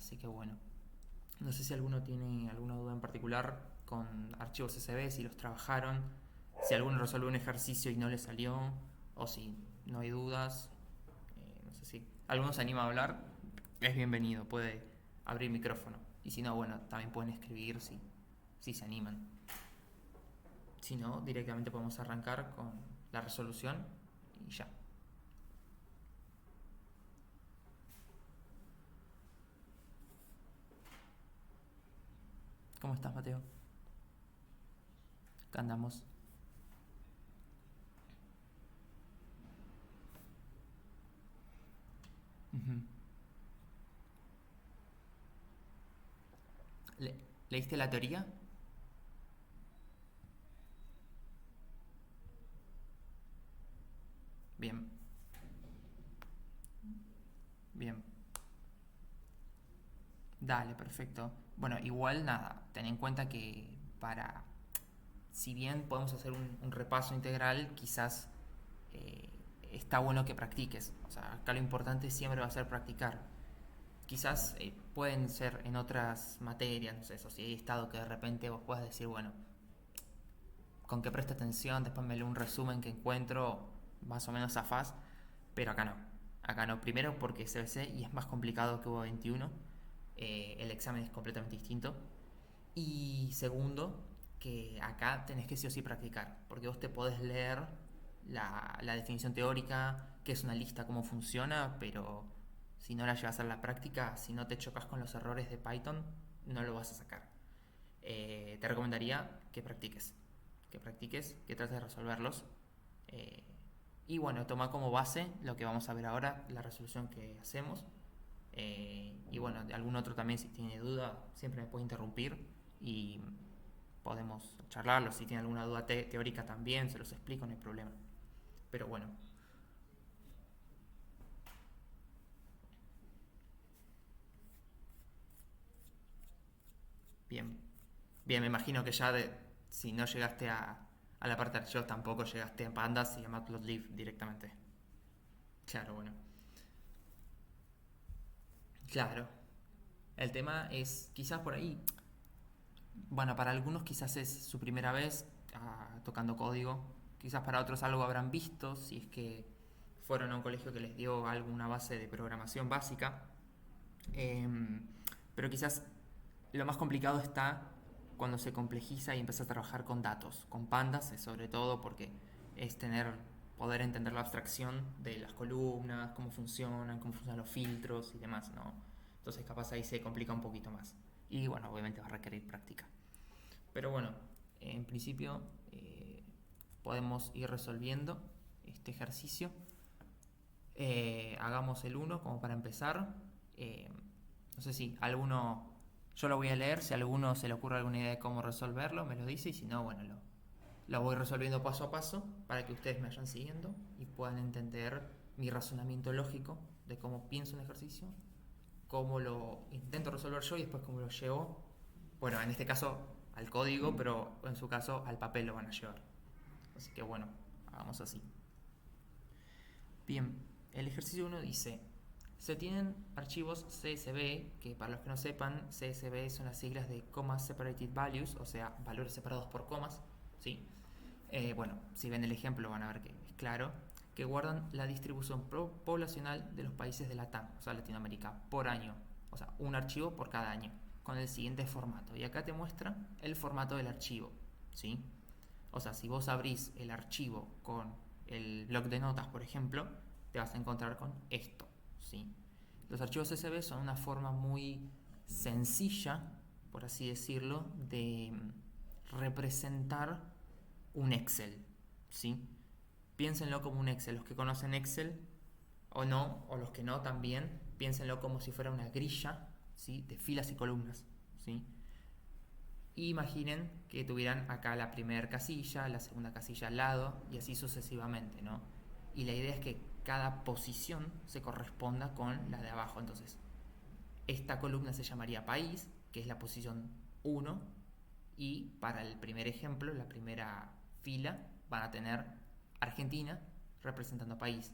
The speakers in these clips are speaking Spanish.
Así que bueno, no sé si alguno tiene alguna duda en particular con archivos CSV, si los trabajaron, si alguno resolvió un ejercicio y no le salió, o si no hay dudas. No sé si alguno se anima a hablar, es bienvenido, puede abrir micrófono. Y si no, bueno, también pueden escribir si se animan. Si no, directamente podemos arrancar con la resolución y ya. ¿Cómo estás, Mateo? Acá andamos. Ujú. Le- ¿Leíste la teoría? Bien, bien. Dale, perfecto. Bueno, igual nada, ten en cuenta que si bien podemos hacer un repaso integral, quizás eh, está bueno que practiques. O sea, acá lo importante siempre va a ser practicar. Quizás pueden ser en otras materias, no sé, eso, si hay estado que de repente vos puedas decir, bueno, con que preste atención, después me leo un resumen que encuentro, más o menos zafás, pero acá no. Acá no, primero porque es CBC y es más complicado que UBA 21, el examen es completamente distinto. Y segundo, que acá tenés que sí o sí practicar, porque vos te podés leer la definición teórica, qué es una lista, cómo funciona, pero si no la llevas a la práctica, si no te chocas con los errores de Python, no lo vas a sacar. Te recomendaría que practiques, que trates de resolverlos. Eh, y bueno, toma como base lo que vamos a ver ahora, la resolución que hacemos. Y bueno, de algún otro también, si tiene duda, siempre me puede interrumpir y podemos charlarlo. Si tiene alguna duda teórica también, se los explico, no hay problema. Pero bueno, bien. Bien, me imagino que si no llegaste a la parte de archivos, tampoco llegaste a Pandas y a Matplotlib directamente. Claro, bueno. Claro. El tema es, quizás por ahí, bueno, para algunos quizás es su primera vez tocando código, quizás para otros algo habrán visto, si es que fueron a un colegio que les dio alguna base de programación básica. Em, pero quizás lo más complicado está cuando se complejiza y empieza a trabajar con datos, con pandas, sobre todo porque es poder entender la abstracción de las columnas, cómo funcionan los filtros y demás, ¿no? Entonces capaz ahí se complica un poquito más. Y bueno, obviamente va a requerir práctica. Pero bueno, en principio podemos ir resolviendo este ejercicio. Hagamos el uno como para empezar. No sé si alguno, yo lo voy a leer, si a alguno se le ocurre alguna idea de cómo resolverlo, me lo dice y si no, bueno, lo voy resolviendo paso a paso para que ustedes me vayan siguiendo y puedan entender mi razonamiento lógico de cómo pienso un ejercicio, cómo lo intento resolver yo y después cómo lo llevo, bueno, en este caso al código, pero en su caso al papel lo van a llevar. Así que bueno, hagamos así. Bien, el ejercicio uno dice, se tienen archivos CSV, que para los que no sepan, CSV son las siglas de Comma Separated Values, o sea, valores separados por comas, ¿sí? Bueno, si ven el ejemplo van a ver que es claro, que guardan la distribución poblacional de los países de la TAM, o sea, Latinoamérica, por año, o sea, un archivo por cada año, con el siguiente formato. Y acá te muestra el formato del archivo, ¿sí? O sea, si vos abrís el archivo con el bloc de notas, por ejemplo, te vas a encontrar con esto, ¿sí? Los archivos CSV son una forma muy sencilla, por así decirlo, de representar un Excel, ¿sí? Piénsenlo como un Excel. Los que conocen Excel o no, o los que no también, piénsenlo como si fuera una grilla, ¿sí? De filas y columnas, ¿sí? Imaginen que tuvieran acá la primera casilla, la segunda casilla al lado y así sucesivamente, ¿no? Y la idea es que cada posición se corresponda con la de abajo. Entonces, esta columna se llamaría país, que es la posición uno, y para el primer ejemplo, la primera fila, van a tener Argentina representando país.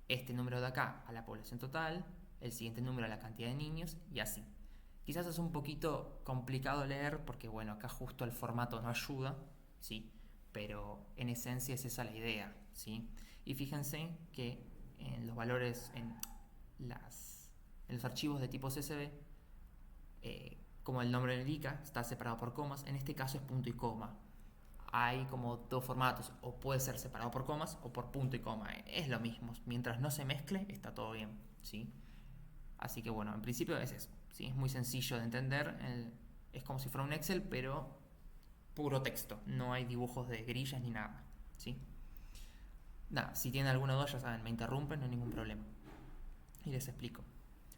Este número de acá a la población total, el siguiente número a la cantidad de niños y así. Quizás es un poquito complicado leer porque, bueno, acá justo el formato no ayuda, ¿sí? Pero en esencia es esa la idea, ¿sí? Y fíjense que en los valores, en los archivos de tipo CSV, como el nombre lo indica, está separado por comas. En este caso es punto y coma. Hay como dos formatos, o puede ser separado por comas o por punto y coma. Es lo mismo, mientras no se mezcle está todo bien, ¿sí? Así que bueno, en principio es eso, ¿sí? Es muy sencillo de entender, es como si fuera un Excel, pero puro texto, no hay dibujos de grillas ni nada, ¿sí? Nada, si tienen alguna duda ya saben, me interrumpen, no hay ningún problema. Y les explico.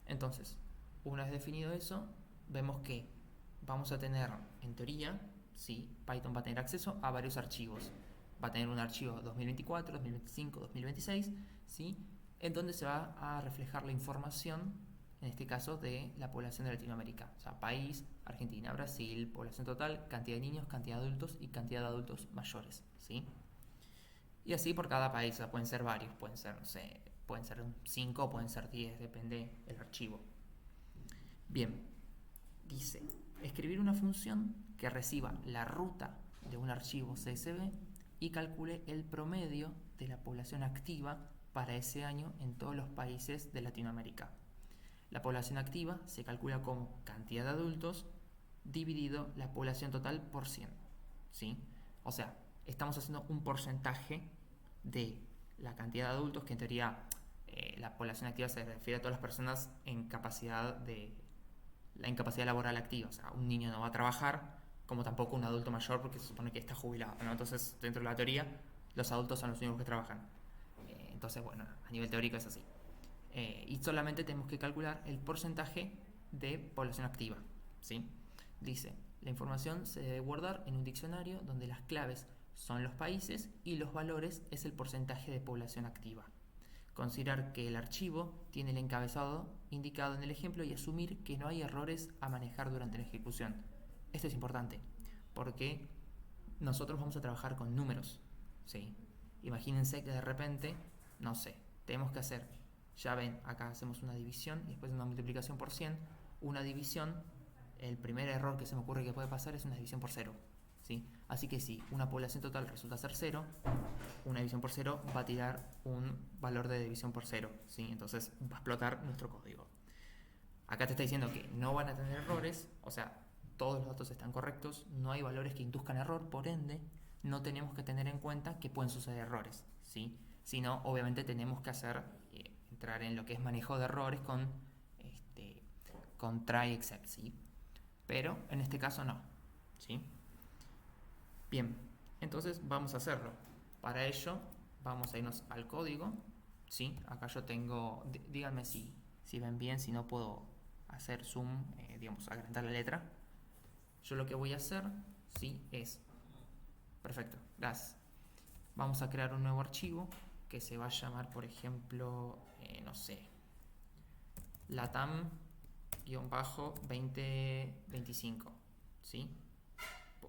Entonces, una vez definido eso, vemos que vamos a tener, en teoría, sí, Python va a tener acceso a varios archivos. Va a tener un archivo 2024, 2025, 2026, ¿sí? En donde se va a reflejar la información, en este caso, de la población de Latinoamérica. O sea, país, Argentina, Brasil, población total, cantidad de niños, cantidad de adultos y cantidad de adultos mayores, ¿sí? Y así por cada país, o sea, pueden ser varios, pueden ser, no sé, pueden ser 5 o pueden ser 10, depende del archivo. Bien, dice, escribir una función que reciba la ruta de un archivo CSV y calcule el promedio de la población activa para ese año en todos los países de Latinoamérica. La población activa se calcula como cantidad de adultos dividido la población total por 100, ¿sí? O sea, estamos haciendo un porcentaje de la cantidad de adultos, que en teoría la población activa se refiere a todas las personas en capacidad de la incapacidad laboral activa. O sea, un niño no va a trabajar, como tampoco un adulto mayor, porque se supone que está jubilado, ¿no? Entonces, dentro de la teoría, los adultos son los únicos que trabajan. Entonces, bueno, a nivel teórico es así. Y solamente tenemos que calcular el porcentaje de población activa, ¿sí? Dice, la información se debe guardar en un diccionario donde las claves son los países y los valores es el porcentaje de población activa. Considerar que el archivo tiene el encabezado indicado en el ejemplo y asumir que no hay errores a manejar durante la ejecución. Esto es importante porque nosotros vamos a trabajar con números, ¿sí? Imagínense que de repente, no sé, tenemos que hacer, ya ven, acá hacemos una división y después una multiplicación por 100. Una división, el primer error que se me ocurre que puede pasar es una división por 0, ¿sí? Así que si una población total resulta ser 0, una división por 0 va a tirar un valor de división por 0, ¿sí? Entonces va a explotar nuestro código. Acá te está diciendo que no van a tener errores, o sea, todos los datos están correctos, no hay valores que induzcan error, por ende, no tenemos que tener en cuenta que pueden suceder errores, ¿sí? Sino, obviamente, tenemos que entrar en lo que es manejo de errores con try except, ¿sí? Pero en este caso no, ¿sí? Bien, entonces vamos a hacerlo. Para ello, vamos a irnos al código, ¿sí? Acá yo tengo, díganme si ven bien, si no puedo hacer zoom, digamos, agrandar la letra. Yo lo que voy a hacer, ¿sí? Es, perfecto, gracias. Vamos a crear un nuevo archivo que se va a llamar, por ejemplo, no sé, latam-2025, ¿sí?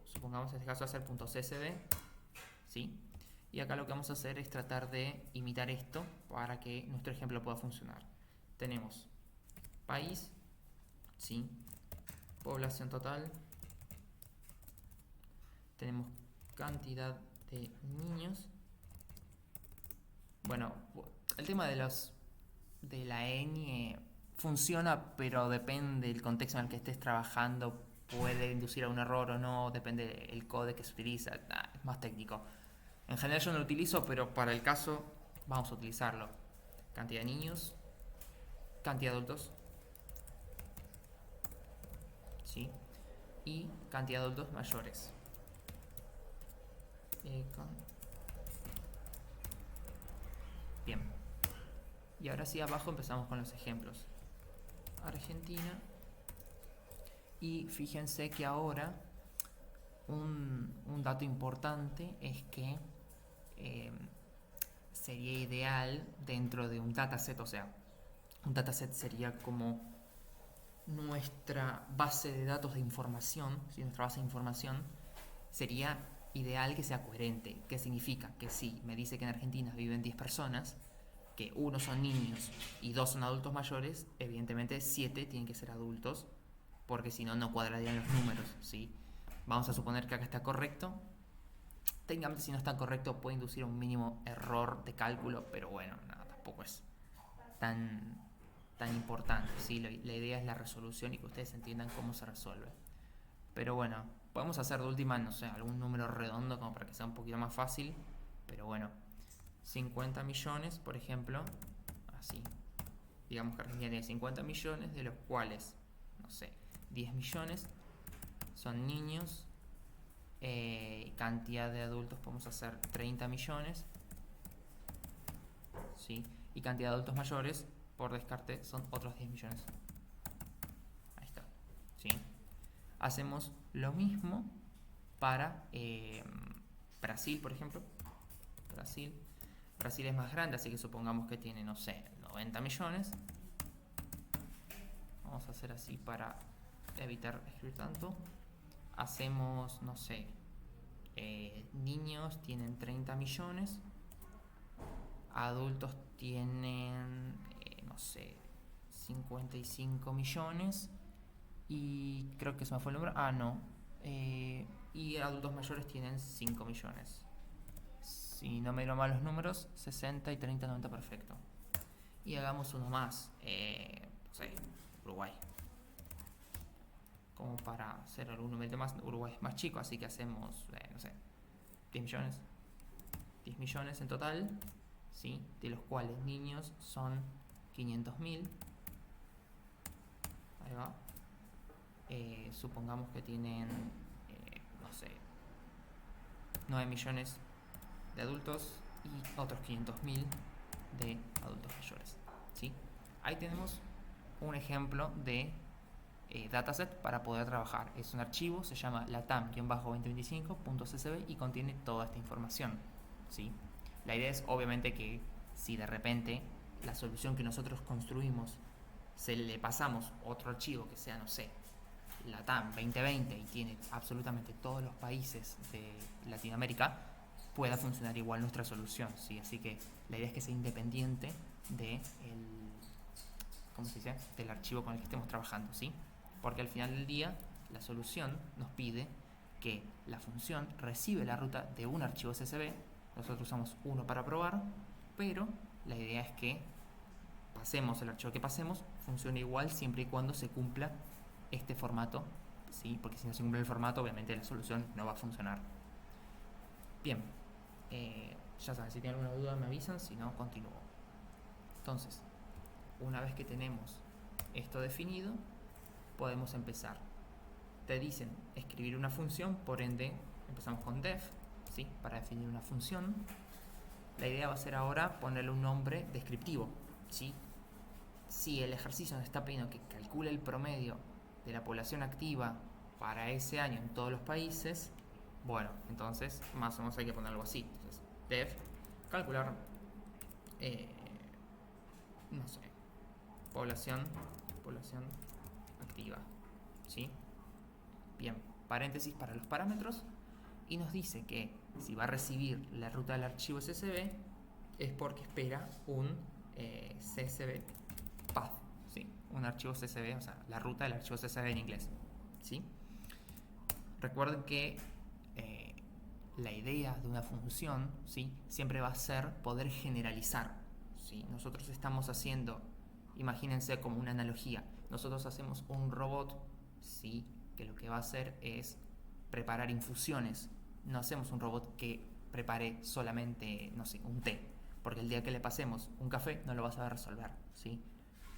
Supongamos en este caso hacer .csv, ¿sí? Y acá lo que vamos a hacer es tratar de imitar esto para que nuestro ejemplo pueda funcionar. Tenemos país, ¿sí? Población total, tenemos cantidad de niños. Bueno, el tema de la ñ funciona, pero depende del contexto en el que estés trabajando, puede inducir a un error o no, depende del código que se utiliza, es más técnico. En general yo no lo utilizo, pero para el caso vamos a utilizarlo. Cantidad de niños, cantidad de adultos, ¿sí? Y cantidad de adultos mayores. Bien. Y ahora sí, abajo empezamos con los ejemplos. Argentina. Y fíjense que ahora un dato importante es que sería ideal dentro de un dataset, o sea, un dataset sería como nuestra base de datos de información, si nuestra base de información sería ideal que sea coherente. ¿Qué significa? Que si me dice que en Argentina viven 10 personas, que 1 son niños y 2 son adultos mayores, evidentemente 7 tienen que ser adultos porque si no, no cuadrarían los números, ¿sí? Vamos a suponer que acá está correcto. Técnicamente, si no está correcto, puede inducir un mínimo error de cálculo, pero bueno, nada, tampoco es tan, tan importante, ¿sí? La idea es la resolución y que ustedes entiendan cómo se resuelve. Pero bueno, podemos hacer de última, no sé, algún número redondo como para que sea un poquito más fácil. Pero bueno, 50 millones, por ejemplo, así. Digamos que Argentina tiene 50 millones, de los cuales, no sé, 10 millones son niños. Cantidad de adultos podemos hacer 30 millones. ¿Sí? Y cantidad de adultos mayores, por descarte, son otros 10 millones. Ahí está. ¿Sí? Hacemos lo mismo para Brasil, por ejemplo. Brasil es más grande, así que supongamos que tiene, no sé, 90 millones. Vamos a hacer así para evitar escribir tanto. Hacemos, no sé, niños tienen 30 millones. Adultos tienen, no sé, 55 millones. Y creo que se me fue el número. Ah, no. Y adultos mayores tienen 5 millones. Si no me lo mal los números, 60 y 30, 90, perfecto. Y hagamos uno más. No sé, Uruguay. Como para hacer algún número más. Uruguay es más chico, así que hacemos, no sé, 10 millones. 10 millones en total, ¿sí? De los cuales niños son 500.000. Ahí va. Supongamos que tienen, no sé, 9 millones de adultos y otros 500.000 de adultos mayores, ¿sí? Ahí tenemos un ejemplo de dataset para poder trabajar. Es un archivo, se llama latam-2025.csv y contiene toda esta información, ¿sí? La idea es obviamente que si de repente la solución que nosotros construimos se le pasamos otro archivo que sea, no sé, LATAM 2020 y tiene absolutamente todos los países de Latinoamérica, pueda funcionar igual nuestra solución, ¿sí? Así que la idea es que sea independiente de ¿cómo se dice? Del archivo con el que estemos trabajando, ¿sí? Porque al final del día la solución nos pide que la función recibe la ruta de un archivo CSV. Nosotros usamos uno para probar, pero la idea es que pasemos el archivo que pasemos, funcione igual siempre y cuando se cumpla este formato, ¿sí? Porque si no se cumple el formato, obviamente la solución no va a funcionar. Bien, ya saben, si tienen alguna duda me avisan, si no, continúo. Entonces, una vez que tenemos esto definido, podemos empezar. Te dicen escribir una función, por ende empezamos con def, ¿sí? Para definir una función. La idea va a ser ahora ponerle un nombre descriptivo, ¿sí? Si el ejercicio nos está pidiendo que calcule el promedio de la población activa para ese año en todos los países, bueno, entonces más o menos hay que poner algo así. Entonces, def, calcular, no sé, población activa, ¿sí? Bien, paréntesis para los parámetros, y nos dice que si va a recibir la ruta del archivo CSV es porque espera un CSV path, ¿sí? Un archivo CSV, o sea, la ruta del archivo CSV en inglés, ¿sí? Recuerden que la idea de una función, ¿sí? Siempre va a ser poder generalizar, ¿sí? Nosotros estamos haciendo, imagínense como una analogía, nosotros hacemos un robot, ¿sí? Que lo que va a hacer es preparar infusiones. No hacemos un robot que prepare solamente, no sé, un té, porque el día que le pasemos un café no lo va a saber resolver, ¿sí?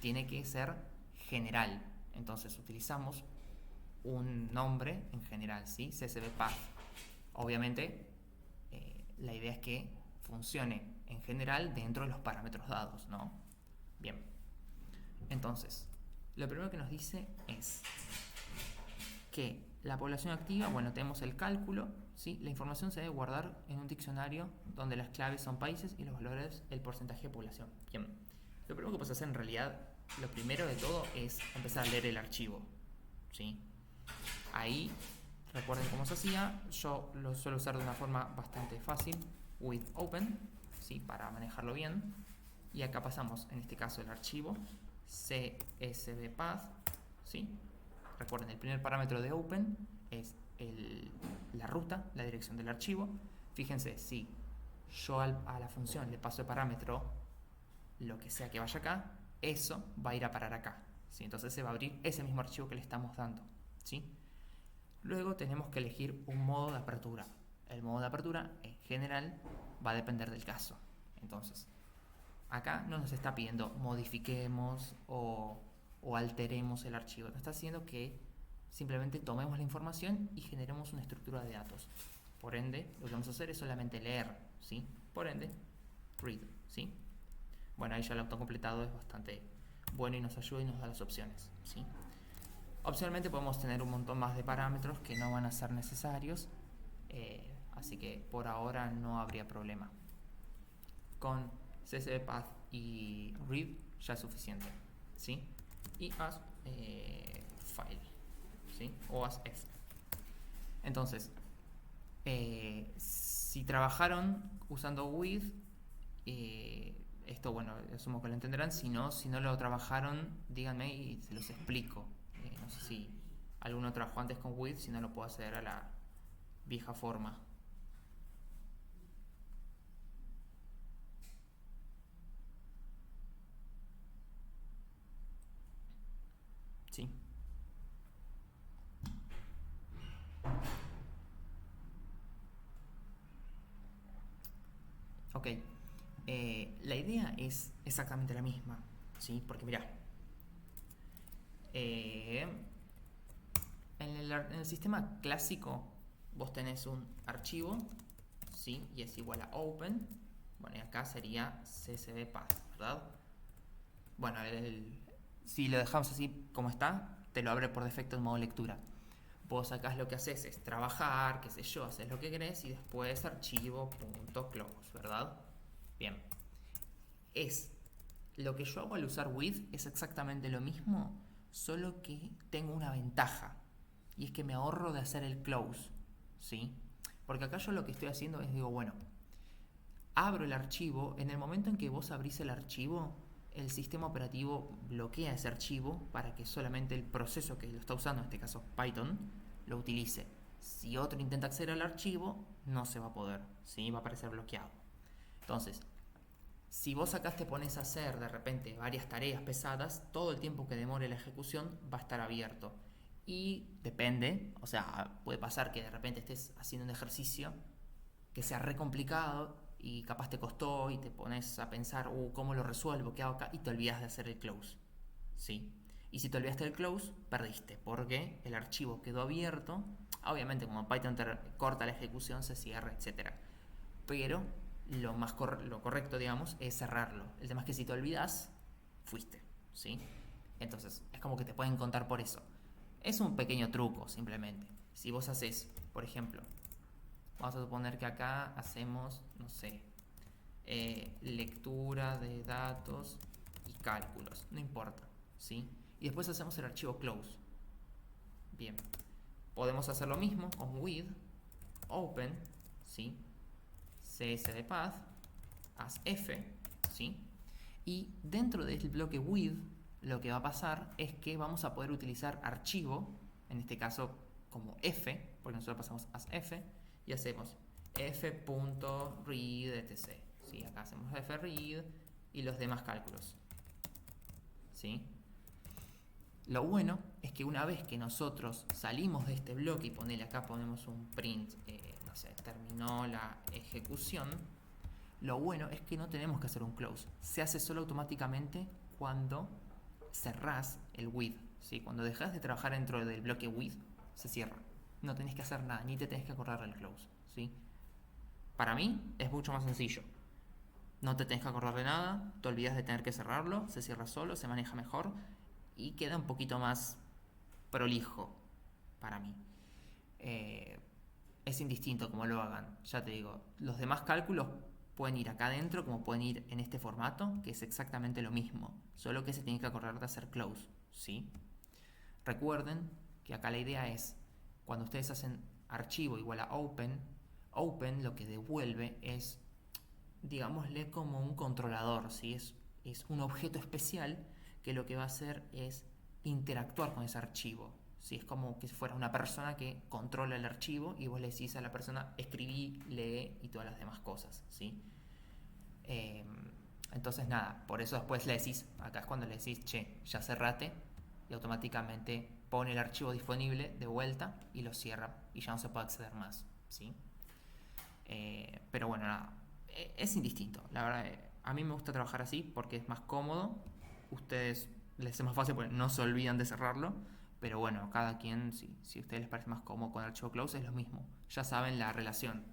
Tiene que ser general. Entonces utilizamos un nombre en general, ¿sí? CSV path. Obviamente, la idea es que funcione en general dentro de los parámetros dados, ¿no? Bien. Entonces, lo primero que nos dice es que la población activa, bueno, tenemos el cálculo, ¿sí? La información se debe guardar en un diccionario donde las claves son países y los valores el porcentaje de población. Bien. Lo primero que puedes hacer en realidad, lo primero de todo es empezar a leer el archivo, ¿sí? Ahí, recuerden cómo se hacía, yo lo suelo usar de una forma bastante fácil, with open, ¿sí? Para manejarlo bien. Y acá pasamos, en este caso, el archivo csvpath, ¿sí? Recuerden, el primer parámetro de open es la ruta, la dirección del archivo. Fíjense, si yo a la función le paso de parámetro lo que sea que vaya acá, eso va a ir a parar acá, ¿sí? Entonces se va a abrir ese mismo archivo que le estamos dando, ¿sí? Luego tenemos que elegir un modo de apertura. El modo de apertura, en general, va a depender del caso. Entonces, acá no nos está pidiendo modifiquemos o alteremos el archivo. Nos está haciendo que simplemente tomemos la información y generemos una estructura de datos. Por ende, lo que vamos a hacer es solamente leer, ¿sí? Por ende, read, ¿sí? Bueno, ahí ya el autocompletado es bastante bueno y nos ayuda y nos da las opciones, ¿sí? Opcionalmente podemos tener un montón más de parámetros que no van a ser necesarios, así que por ahora no habría problema. Con csvpath y read ya es suficiente, ¿sí? Y as file, ¿sí? O as f. Entonces, si trabajaron usando with, esto, bueno, asumo que lo entenderán. Si no lo trabajaron, díganme y se los explico. No sé si alguno trabajó antes con with, si no lo puedo hacer a la vieja forma. Sí. Ok. La idea es exactamente la misma, ¿sí? Porque mirá, en el sistema clásico vos tenés un archivo, ¿sí? Y es igual a open. Bueno, y acá sería csvpath, ¿verdad? Bueno, si lo dejamos así como está, te lo abre por defecto en modo lectura. Vos acá lo que haces es trabajar, qué sé yo, haces lo que querés y después archivo.close, ¿verdad? Bien. Lo que yo hago al usar with es exactamente lo mismo, solo que tengo una ventaja. Y es que me ahorro de hacer el close, ¿sí? Porque acá yo lo que estoy haciendo es, digo, bueno, abro el archivo. En el momento en que vos abrís el archivo, el sistema operativo bloquea ese archivo para que solamente el proceso que lo está usando, en este caso Python, lo utilice. Si otro intenta acceder al archivo, no se va a poder, ¿sí? Va a aparecer bloqueado. Entonces, si vos acá te pones a hacer de repente varias tareas pesadas, todo el tiempo que demore la ejecución va a estar abierto. Y depende, o sea, puede pasar que de repente estés haciendo un ejercicio que sea re complicado y capaz te costó y te pones a pensar, ¿cómo lo resuelvo? ¿Qué hago acá? Y te olvidas de hacer el close, ¿sí? Y si te olvidaste del close, perdiste, porque el archivo quedó abierto. Obviamente, como Python te corta la ejecución, se cierra, etc. Pero lo correcto, digamos, es cerrarlo. El tema es que si te olvidas, fuiste, ¿sí? Entonces, es como que te pueden contar por eso. Es un pequeño truco, simplemente. Si vos haces, por ejemplo, vamos a suponer que acá hacemos, no sé, lectura de datos y cálculos, no importa, ¿sí? Y después hacemos el archivo close. Bien, podemos hacer lo mismo con with, open, ¿sí? csvpath, as f, ¿sí? Y dentro del bloque with, lo que va a pasar es que vamos a poder utilizar archivo, en este caso como f, porque nosotros pasamos as f, y hacemos f.read, etc. ¿Sí? Acá hacemos fread y los demás cálculos, ¿sí? Lo bueno es que una vez que nosotros salimos de este bloque y ponele acá, ponemos un print, no sé, terminó la ejecución, lo bueno es que no tenemos que hacer un close. Se hace solo automáticamente cuando cerrás el with, ¿sí? Cuando dejas de trabajar dentro del bloque with, se cierra. No tenés que hacer nada, ni te tenés que acordar del close, ¿sí? Para mí es mucho más sencillo. No te tenés que acordar de nada, te olvidas de tener que cerrarlo, se cierra solo, se maneja mejor y queda un poquito más prolijo para mí. Es indistinto como lo hagan, ya te digo. Los demás cálculos pueden ir acá adentro como pueden ir en este formato, que es exactamente lo mismo, solo que se tiene que acordar de hacer close, ¿sí? Recuerden que acá la idea es, cuando ustedes hacen archivo igual a open, open lo que devuelve es, digámosle, como un controlador, ¿sí? Es un objeto especial que lo que va a hacer es interactuar con ese archivo, ¿sí? Es como que si fuera una persona que controla el archivo y vos le decís a la persona escribí, lee y todas las demás cosas, ¿sí? Entonces nada, por eso después le decís, acá es cuando le decís, che, ya cerrate, y automáticamente pone el archivo disponible de vuelta y lo cierra y ya no se puede acceder más, ¿sí? Pero bueno, nada, es indistinto, la verdad, a mí me gusta trabajar así porque es más cómodo, ustedes les es más fácil porque no se olvidan de cerrarlo, pero bueno, cada quien, si a ustedes les parece más cómodo con el archivo close, es lo mismo, ya saben la relación,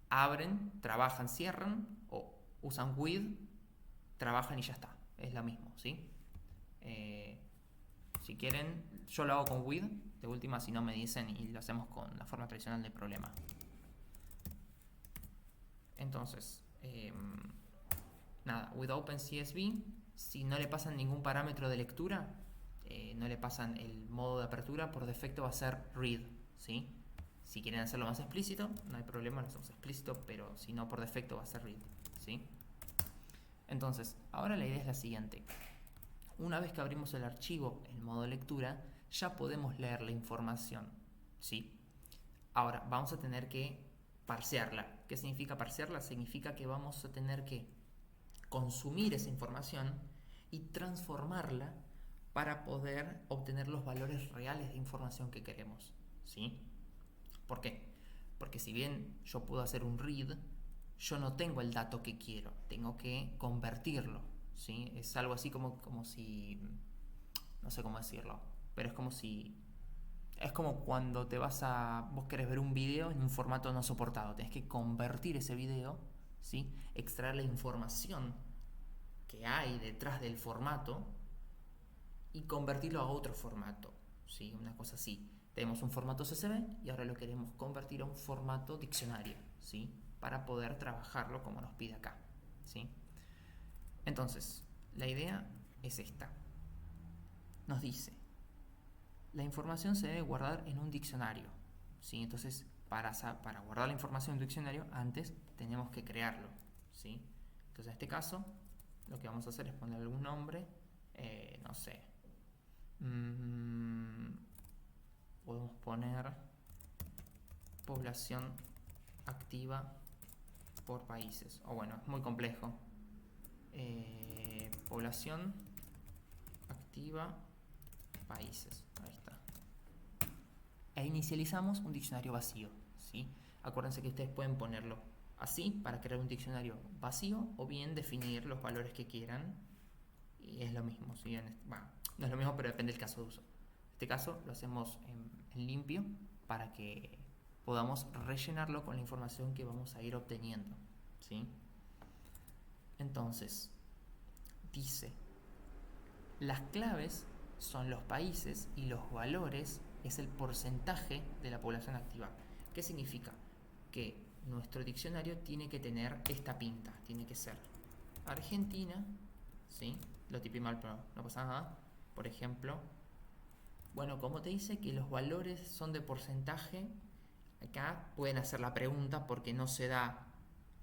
abren, trabajan, cierran, o usan with, trabajan y ya está, es lo mismo, ¿sí? Si quieren, yo lo hago con with, de última si no me dicen y lo hacemos con la forma tradicional del problema. Entonces, nada, with OpenCSV, si no le pasan ningún parámetro de lectura, no le pasan el modo de apertura, por defecto va a ser read, ¿sí? Si quieren hacerlo más explícito, no hay problema, lo hacemos explícito, pero si no, por defecto va a ser read, ¿sí? Entonces, ahora la idea es la siguiente. Una vez que abrimos el archivo en modo lectura, ya podemos leer la información, ¿sí? Ahora, vamos a tener que parsearla. ¿Qué significa parsearla? Significa que vamos a tener que consumir esa información y transformarla para poder obtener los valores reales de información que queremos, ¿sí? ¿Por qué? Porque si bien yo puedo hacer un read, yo no tengo el dato que quiero, tengo que convertirlo, ¿sí? Es algo así como si, no sé cómo decirlo, pero es como si, es como cuando vos querés ver un video en un formato no soportado, tenés que convertir ese video, ¿sí? Extraer la información que hay detrás del formato y convertirlo a otro formato, ¿sí? Una cosa así. Tenemos un formato CSV y ahora lo queremos convertir a un formato diccionario, ¿sí? Para poder trabajarlo como nos pide acá, ¿sí? Entonces, la idea es esta. Nos dice, la información se debe guardar en un diccionario, ¿sí? Entonces, para guardar la información en un diccionario, antes tenemos que crearlo, ¿sí? Entonces, en este caso, lo que vamos a hacer es poner algún nombre, no sé. Podemos poner población activa por países. O bueno, es muy complejo. Población activa países. Ahí está. E inicializamos un diccionario vacío, ¿sí? Acuérdense que ustedes pueden ponerlo así para crear un diccionario vacío o bien definir los valores que quieran. Y es lo mismo, ¿sí? Bueno, no es lo mismo, pero depende del caso de uso. En este caso lo hacemos en limpio para que podamos rellenarlo con la información que vamos a ir obteniendo, ¿sí? Entonces, dice, las claves son los países y los valores es el porcentaje de la población activa. ¿Qué significa? Que nuestro diccionario tiene que tener esta pinta, tiene que ser Argentina, ¿sí? Lo tipé mal, pero no pasa nada. Por ejemplo, bueno, como te dice que los valores son de porcentaje, acá pueden hacer la pregunta porque no se da,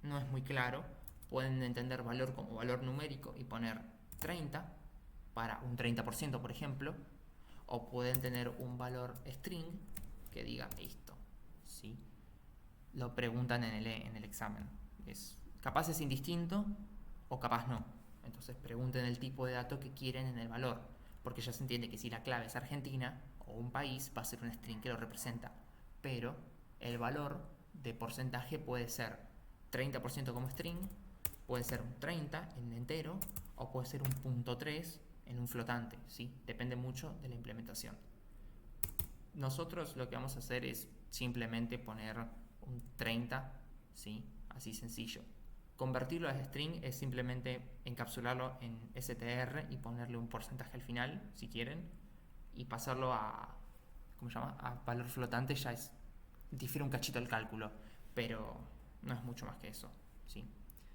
no es muy claro. Pueden entender valor como valor numérico y poner 30 para un 30%, por ejemplo. O pueden tener un valor string que diga esto, ¿sí? Lo preguntan en el examen. Capaz es indistinto o capaz no. Entonces pregunten el tipo de dato que quieren en el valor, porque ya se entiende que si la clave es Argentina o un país, va a ser un string que lo representa. Pero el valor de porcentaje puede ser 30% como string, puede ser un 30 en entero o puede ser un .3 en un flotante, ¿sí? Depende mucho de la implementación. Nosotros lo que vamos a hacer es simplemente poner un 30, ¿sí? Así sencillo. Convertirlo a string es simplemente encapsularlo en str y ponerle un porcentaje al final, si quieren, y pasarlo a, ¿cómo se llama? A valor flotante. Ya difiere un cachito el cálculo, pero no es mucho más que eso, ¿sí?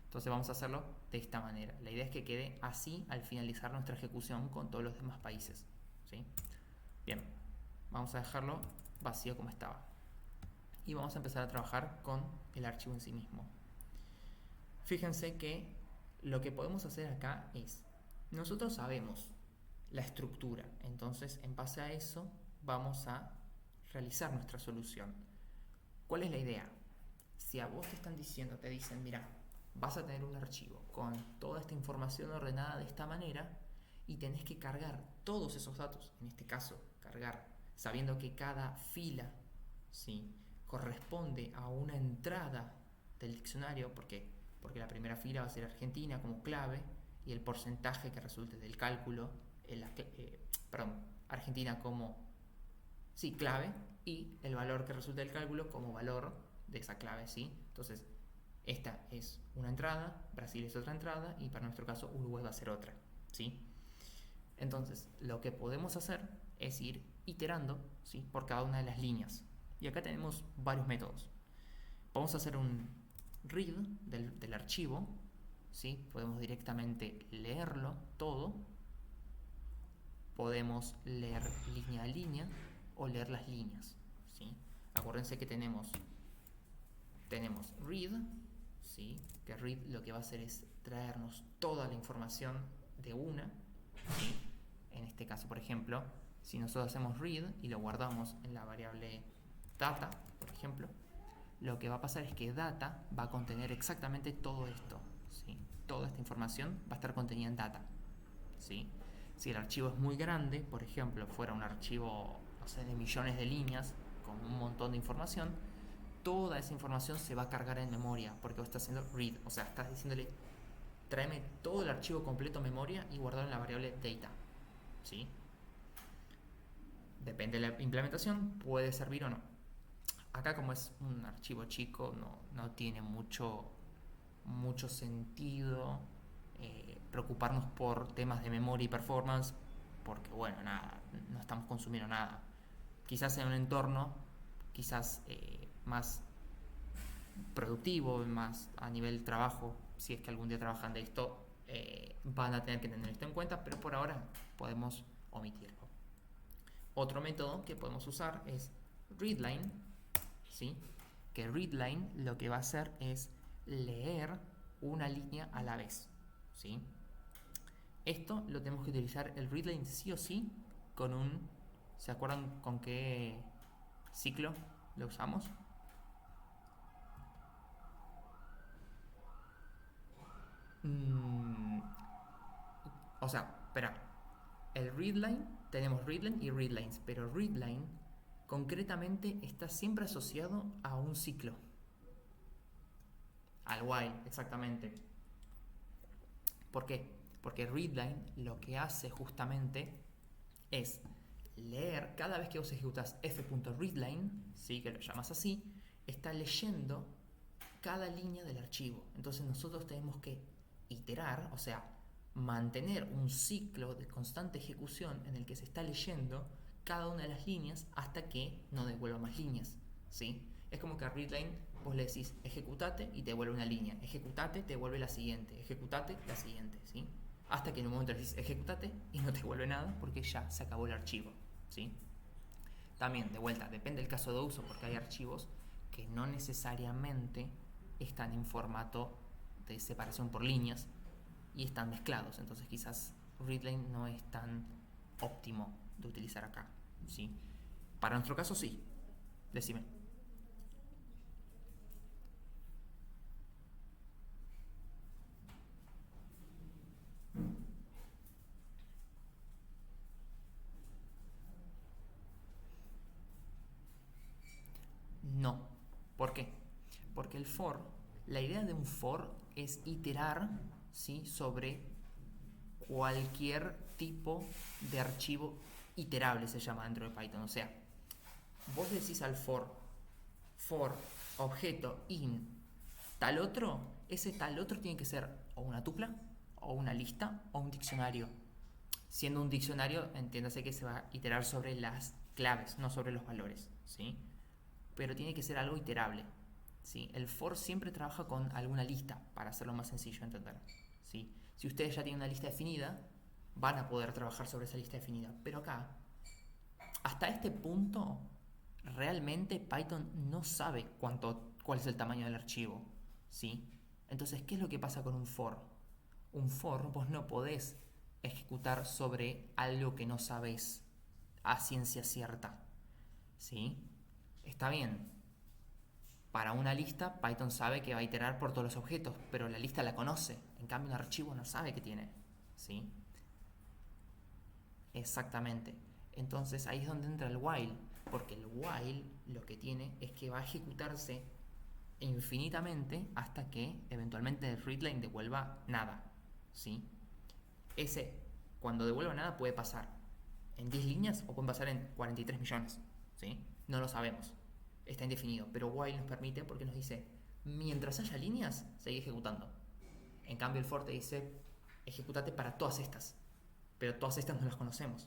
Entonces vamos a hacerlo de esta manera. La idea es que quede así al finalizar nuestra ejecución con todos los demás países, ¿sí? Bien, vamos a dejarlo vacío como estaba. Y vamos a empezar a trabajar con el archivo en sí mismo. Fíjense que lo que podemos hacer acá es, nosotros sabemos la estructura, entonces en base a eso vamos a realizar nuestra solución. ¿Cuál es la idea? Si a vos te dicen, mira, vas a tener un archivo con toda esta información ordenada de esta manera y tenés que cargar todos esos datos, en este caso, cargar, sabiendo que cada fila, ¿sí?, corresponde a una entrada del diccionario, porque la primera fila va a ser Argentina como clave y el porcentaje que resulte del cálculo, Argentina como clave y el valor que resulte del cálculo como valor de esa clave, ¿sí? Entonces, esta es una entrada, Brasil es otra entrada y para nuestro caso Uruguay va a ser otra, ¿sí? Entonces, lo que podemos hacer es ir iterando, ¿sí?, por cada una de las líneas. Y acá tenemos varios métodos. Vamos a hacer un read del archivo, ¿sí? Podemos directamente leerlo todo. Podemos leer línea a línea o leer las líneas, ¿sí? Acuérdense que tenemos read, ¿sí?, que read lo que va a hacer es traernos toda la información de una, ¿sí? En este caso, por ejemplo, si nosotros hacemos read y lo guardamos en la variable data, por ejemplo, lo que va a pasar es que data va a contener exactamente todo esto, ¿sí? Toda esta información va a estar contenida en data, ¿sí? Si el archivo es muy grande, por ejemplo, fuera un archivo, no sé, de millones de líneas con un montón de información, toda esa información se va a cargar en memoria porque está haciendo read, o sea, estás diciéndole tráeme todo el archivo completo a memoria y guardarlo en la variable data, ¿sí? Depende de la implementación, puede servir o no. Acá, como es un archivo chico, no tiene mucho sentido preocuparnos por temas de memoria y performance, porque bueno, nada, no estamos consumiendo nada. Quizás en un entorno más productivo, más a nivel trabajo, si es que algún día trabajan de esto, van a tener que tener esto en cuenta, pero por ahora podemos omitirlo. Otro método que podemos usar es readline, ¿sí?, que readline lo que va a hacer es leer una línea a la vez, ¿sí? Esto lo tenemos que utilizar el readline sí o sí con un... ¿Se acuerdan con qué ciclo lo usamos? O sea, espera. El readline, tenemos readline y readlines, pero readline concretamente está siempre asociado a un ciclo. Al while, exactamente. ¿Por qué? Porque readline lo que hace justamente es leer, cada vez que vos ejecutas f.readline, ¿sí?, que lo llamas así, está leyendo cada línea del archivo. Entonces nosotros tenemos que iterar, o sea, mantener un ciclo de constante ejecución en el que se está leyendo cada una de las líneas hasta que no devuelva más líneas, ¿sí? Es como que a readline vos le decís ejecutate y te devuelve una línea, ejecutate, te devuelve la siguiente, ejecutate, la siguiente, ¿sí? Hasta que en un momento le decís ejecutate y no te devuelve nada porque ya se acabó el archivo, ¿sí? También, de vuelta, depende del caso de uso, porque hay archivos que no necesariamente están en formato de separación por líneas y están mezclados, entonces quizás readline no es tan óptimo de utilizar acá, ¿sí? Para nuestro caso sí, decime. No. ¿Por qué? Porque el for, la idea de un for es iterar, ¿sí?, sobre cualquier tipo de archivo iterable, se llama dentro de Python. O sea, vos decís al for objeto in tal otro, ese tal otro tiene que ser o una tupla, o una lista, o un diccionario. Siendo un diccionario, entiéndase que se va a iterar sobre las claves, no sobre los valores, ¿sí? Pero tiene que ser algo iterable, ¿sí? El for siempre trabaja con alguna lista, para hacerlo más sencillo de entender, ¿sí? Si ustedes ya tienen una lista definida, van a poder trabajar sobre esa lista definida. Pero acá, hasta este punto, realmente Python no sabe cuál es el tamaño del archivo, ¿sí? Entonces, ¿qué es lo que pasa con un for? Un for, vos no podés ejecutar sobre algo que no sabés a ciencia cierta, ¿sí? Está bien. Para una lista, Python sabe que va a iterar por todos los objetos, pero la lista la conoce. En cambio, un archivo no sabe qué tiene, ¿sí? Exactamente. Entonces ahí es donde entra el while, porque el while lo que tiene es que va a ejecutarse infinitamente hasta que eventualmente el readline devuelva nada, ¿sí? Ese, cuando devuelva nada, puede pasar en 10 líneas o pueden pasar en 43 millones, ¿sí? No lo sabemos, está indefinido, pero while nos permite porque nos dice, mientras haya líneas, sigue ejecutando. En cambio el for te dice, ejecutate para todas estas, pero todas estas no las conocemos.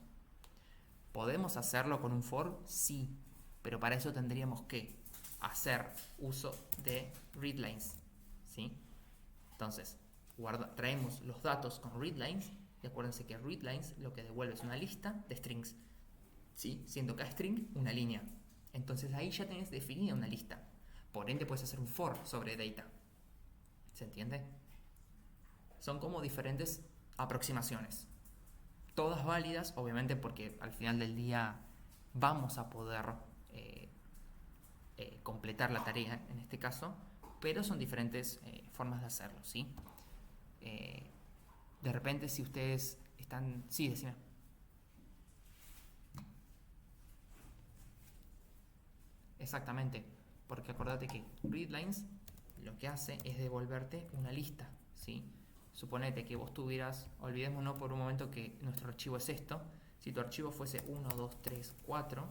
¿Podemos hacerlo con un for? Sí, pero para eso tendríamos que hacer uso de readlines, ¿sí? Entonces, traemos los datos con readlines y acuérdense que readlines lo que devuelve es una lista de strings, ¿sí? Siendo cada string una línea. Entonces ahí ya tenés definida una lista. Por ende puedes hacer un for sobre data. ¿Se entiende? Son como diferentes aproximaciones. Todas válidas, obviamente, porque al final del día vamos a poder completar la tarea en este caso, pero son diferentes formas de hacerlo, ¿sí? De repente, si ustedes están... Sí, decime. Exactamente, porque acordate que readlines lo que hace es devolverte una lista, ¿sí? Suponete que vos tuvieras, olvidémonos por un momento que nuestro archivo es esto. Si tu archivo fuese 1, 2, 3, 4,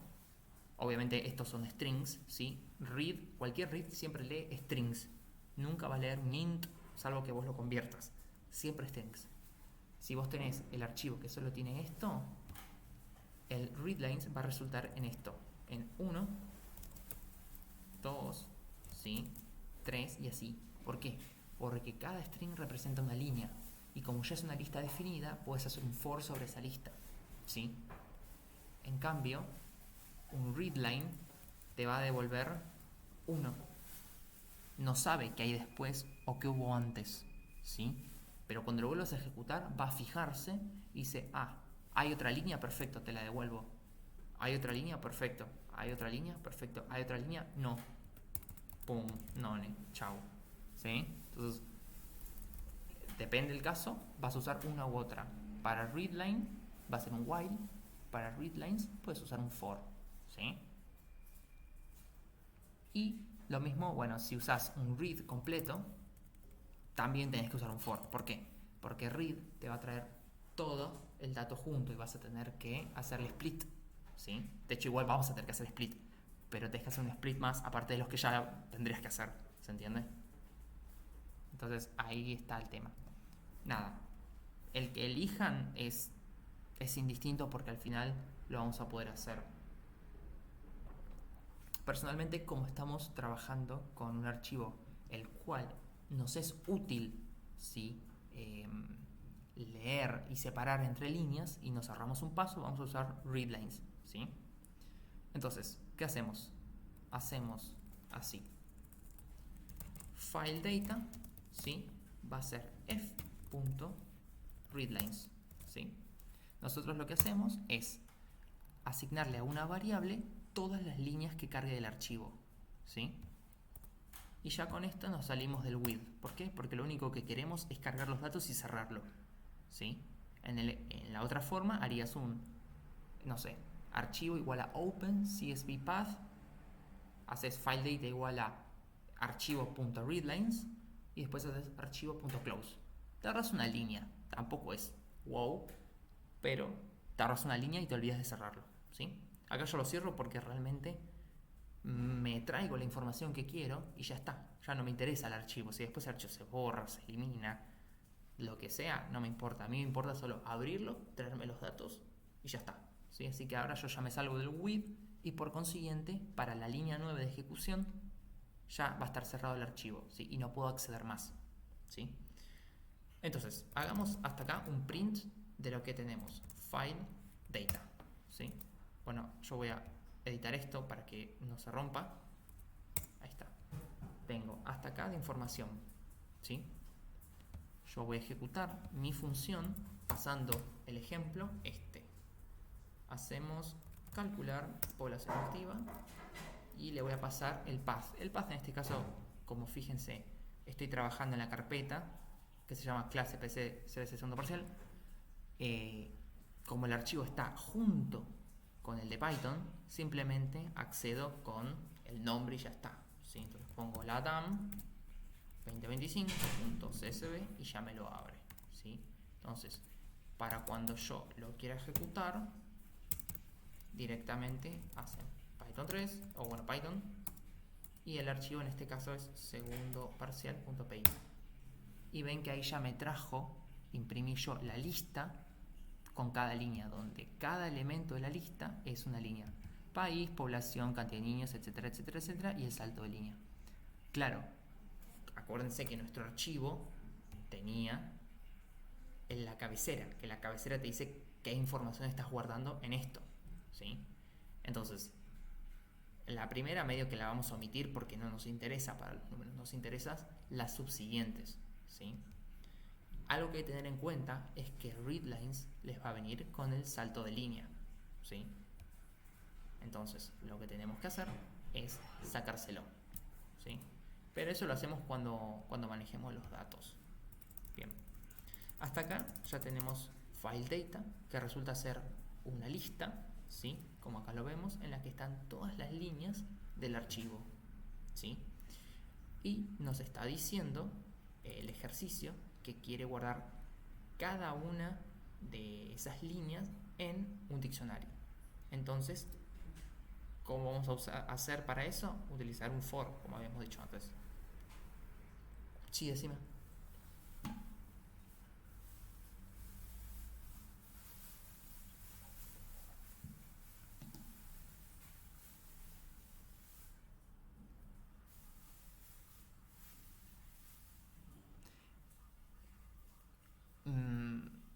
obviamente estos son strings, ¿sí? Read, cualquier read siempre lee strings. Nunca va a leer un int, salvo que vos lo conviertas. Siempre strings. Si vos tenés el archivo que solo tiene esto, el readlines va a resultar en esto. En 1, 2, ¿sí? 3 y así. ¿Por qué? Porque cada string representa una línea. Y como ya es una lista definida, puedes hacer un for sobre esa lista, ¿sí? En cambio, un readline te va a devolver 1. No sabe qué hay después o qué hubo antes, ¿sí? Pero cuando lo vuelvas a ejecutar, va a fijarse y dice, ah, hay otra línea, perfecto, te la devuelvo. Hay otra línea, perfecto. Hay otra línea, perfecto. Hay otra línea, no. Pum, no, chau. ¿Sí? Entonces, depende del caso, vas a usar una u otra. Para readline va a ser un while. Para readlines puedes usar un for, ¿sí? Y lo mismo, bueno, si usas un read completo, también tenés que usar un for. ¿Por qué? Porque read te va a traer todo el dato junto y vas a tener que hacerle split, ¿sí? De hecho, igual vamos a tener que hacer split, pero tenés que hacer un split más aparte de los que ya tendrías que hacer, ¿se entiende? Entonces ahí está el tema. Nada, el que elijan es indistinto porque al final lo vamos a poder hacer. Personalmente, como estamos trabajando con un archivo el cual nos es útil, ¿sí? Leer y separar entre líneas y nos ahorramos un paso, vamos a usar readlines, ¿sí? Entonces, ¿qué hacemos? Hacemos así. File data, ¿sí? Va a ser f.readlines, ¿sí? Nosotros lo que hacemos es asignarle a una variable todas las líneas que cargue el archivo, ¿sí? Y ya con esto nos salimos del with. ¿Por qué? Porque lo único que queremos es cargar los datos y cerrarlo, ¿sí? En la otra forma harías un, no sé, archivo igual a open csv path, haces file data igual a archivo.readlines y después haces archivo.close. Te ahorras una línea, tampoco es wow, pero te ahorras una línea y te olvidas de cerrarlo, ¿sí? Acá yo lo cierro porque realmente me traigo la información que quiero y ya está. Ya no me interesa el archivo. Si después el archivo se borra, se elimina, lo que sea, no me importa. A mí me importa solo abrirlo, traerme los datos y ya está, ¿sí? Así que ahora yo ya me salgo del with y por consiguiente, para la línea 9 de ejecución, ya va a estar cerrado el archivo, ¿sí? Y no puedo acceder más, ¿sí? Entonces, hagamos hasta acá un print de lo que tenemos. File data, ¿sí? Bueno, yo voy a editar esto para que no se rompa. Ahí está. Tengo hasta acá de información, ¿sí? Yo voy a ejecutar mi función pasando el ejemplo este. Hacemos calcular población activa y le voy a pasar el path. El path en este caso, como fíjense, estoy trabajando en la carpeta que se llama clase PC CBC segundo parcial. Como el archivo está junto con el de Python, simplemente accedo con el nombre y ya está, ¿sí? Entonces pongo latam 2025.csv y ya me lo abre, ¿sí? Entonces, para cuando yo lo quiera ejecutar, directamente hacen Python 3 o bueno Python y el archivo en este caso es segundoparcial.py y ven que ahí ya me trajo, imprimí yo la lista con cada línea, donde cada elemento de la lista es una línea: país, población, cantidad de niños, etcétera, etcétera, etcétera, y el salto de línea. Claro, acuérdense que nuestro archivo tenía en la cabecera, que la cabecera te dice qué información estás guardando en esto, ¿sí? Entonces, la primera medio que la vamos a omitir porque no nos interesa para los números, nos interesan las subsiguientes, ¿sí? Algo que hay que tener en cuenta es que readlines les va a venir con el salto de línea, ¿sí? Entonces, lo que tenemos que hacer es sacárselo, ¿sí? Pero eso lo hacemos cuando manejemos los datos. Bien. Hasta acá ya tenemos file data, que resulta ser una lista, ¿sí? Como acá lo vemos, en la que están todas las líneas del archivo, ¿sí? Y nos está diciendo el ejercicio que quiere guardar cada una de esas líneas en un diccionario. Entonces, ¿cómo vamos a hacer para eso? Utilizar un for, como habíamos dicho antes. Sí, decime.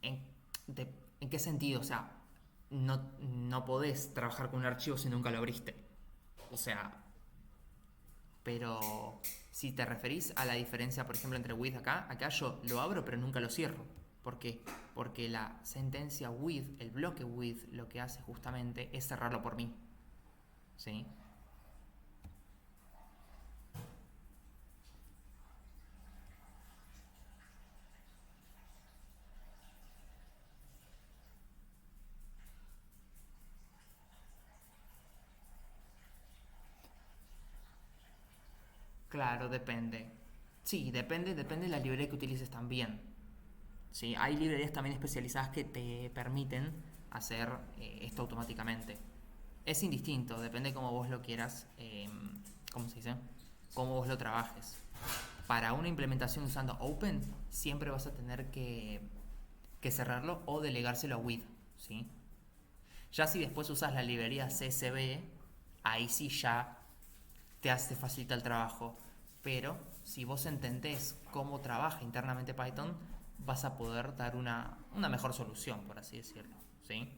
¿En, ¿En qué sentido? O sea, no podés trabajar con un archivo si nunca lo abriste. O sea, pero si te referís a la diferencia, por ejemplo, entre with acá yo lo abro pero nunca lo cierro. ¿Por qué? Porque la sentencia with, el bloque with, lo que hace justamente es cerrarlo por mí, ¿sí? Claro, depende. Sí, depende de la librería que utilices también. Sí, hay librerías también especializadas que te permiten hacer esto automáticamente. Es indistinto, depende cómo vos lo quieras, ¿cómo se dice? Cómo vos lo trabajes. Para una implementación usando Open, siempre vas a tener que cerrarlo o delegárselo a with, ¿sí? Ya si después usas la librería CSV, ahí sí ya te facilita el trabajo. Pero si vos entendés cómo trabaja internamente Python, vas a poder dar una mejor solución, por así decirlo, ¿sí?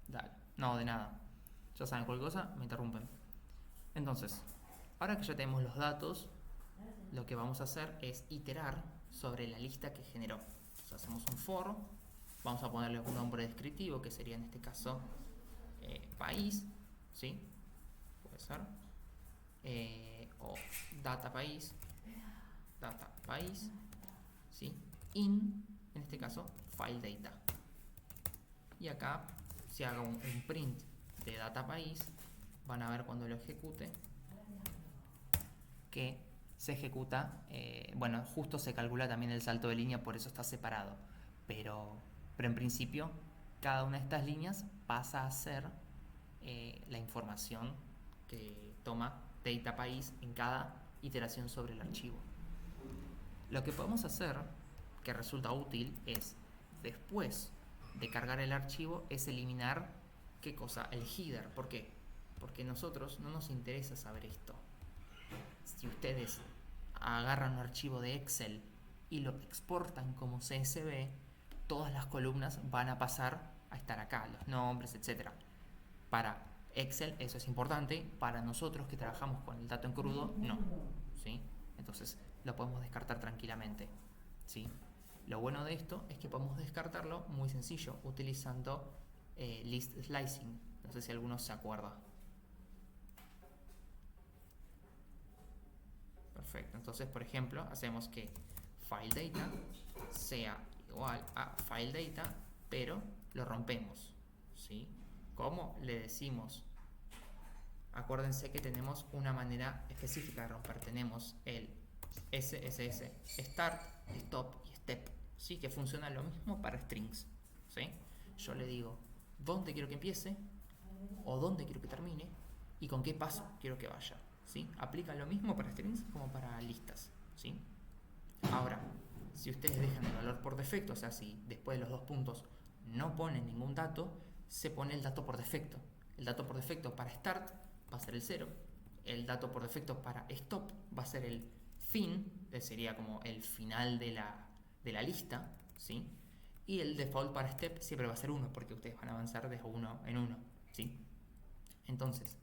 Dale. No, de nada. Ya saben, cualquier cosa, me interrumpen. Entonces, ahora que ya tenemos los datos, lo que vamos a hacer es iterar sobre la lista que generó. Entonces, hacemos un for, vamos a ponerle un nombre descriptivo, que sería en este caso país, ¿sí? Puede ser. O data país, ¿sí? En este caso, file data. Y acá, si hago un print de data país, van a ver cuando lo ejecute que se ejecuta, bueno, justo se calcula también el salto de línea, por eso está separado, pero en principio cada una de estas líneas pasa a ser la información que toma data país en cada iteración sobre el archivo. Lo que podemos hacer, que resulta útil, es después de cargar el archivo, es eliminar, ¿qué cosa? El header. ¿Por qué? Porque a nosotros no nos interesa saber esto. Si ustedes agarran un archivo de Excel y lo exportan como CSV, todas las columnas van a pasar a estar acá, los nombres, etc. Para Excel eso es importante, para nosotros que trabajamos con el dato en crudo, no, ¿sí? Entonces lo podemos descartar tranquilamente, ¿sí? Lo bueno de esto es que podemos descartarlo muy sencillo, utilizando list slicing. No sé si alguno se acuerda. Perfecto. Entonces, por ejemplo, hacemos que file data sea igual a file data, pero lo rompemos, ¿sí? ¿Cómo? Le decimos, acuérdense que tenemos una manera específica de romper. Tenemos el SSS, start, stop y step, ¿sí? Que funciona lo mismo para strings, ¿sí? Yo le digo dónde quiero que empiece o dónde quiero que termine y con qué paso quiero que vaya, ¿sí? Aplica lo mismo para strings como para listas, ¿sí? Ahora, si ustedes dejan el valor por defecto, o sea, si después de los dos puntos no ponen ningún dato, se pone el dato por defecto. El dato por defecto para start va a ser el 0. El dato por defecto para stop va a ser el fin, que sería como el final de la lista, ¿sí? Y el default para step siempre va a ser 1, porque ustedes van a avanzar de uno en uno, ¿sí? Entonces,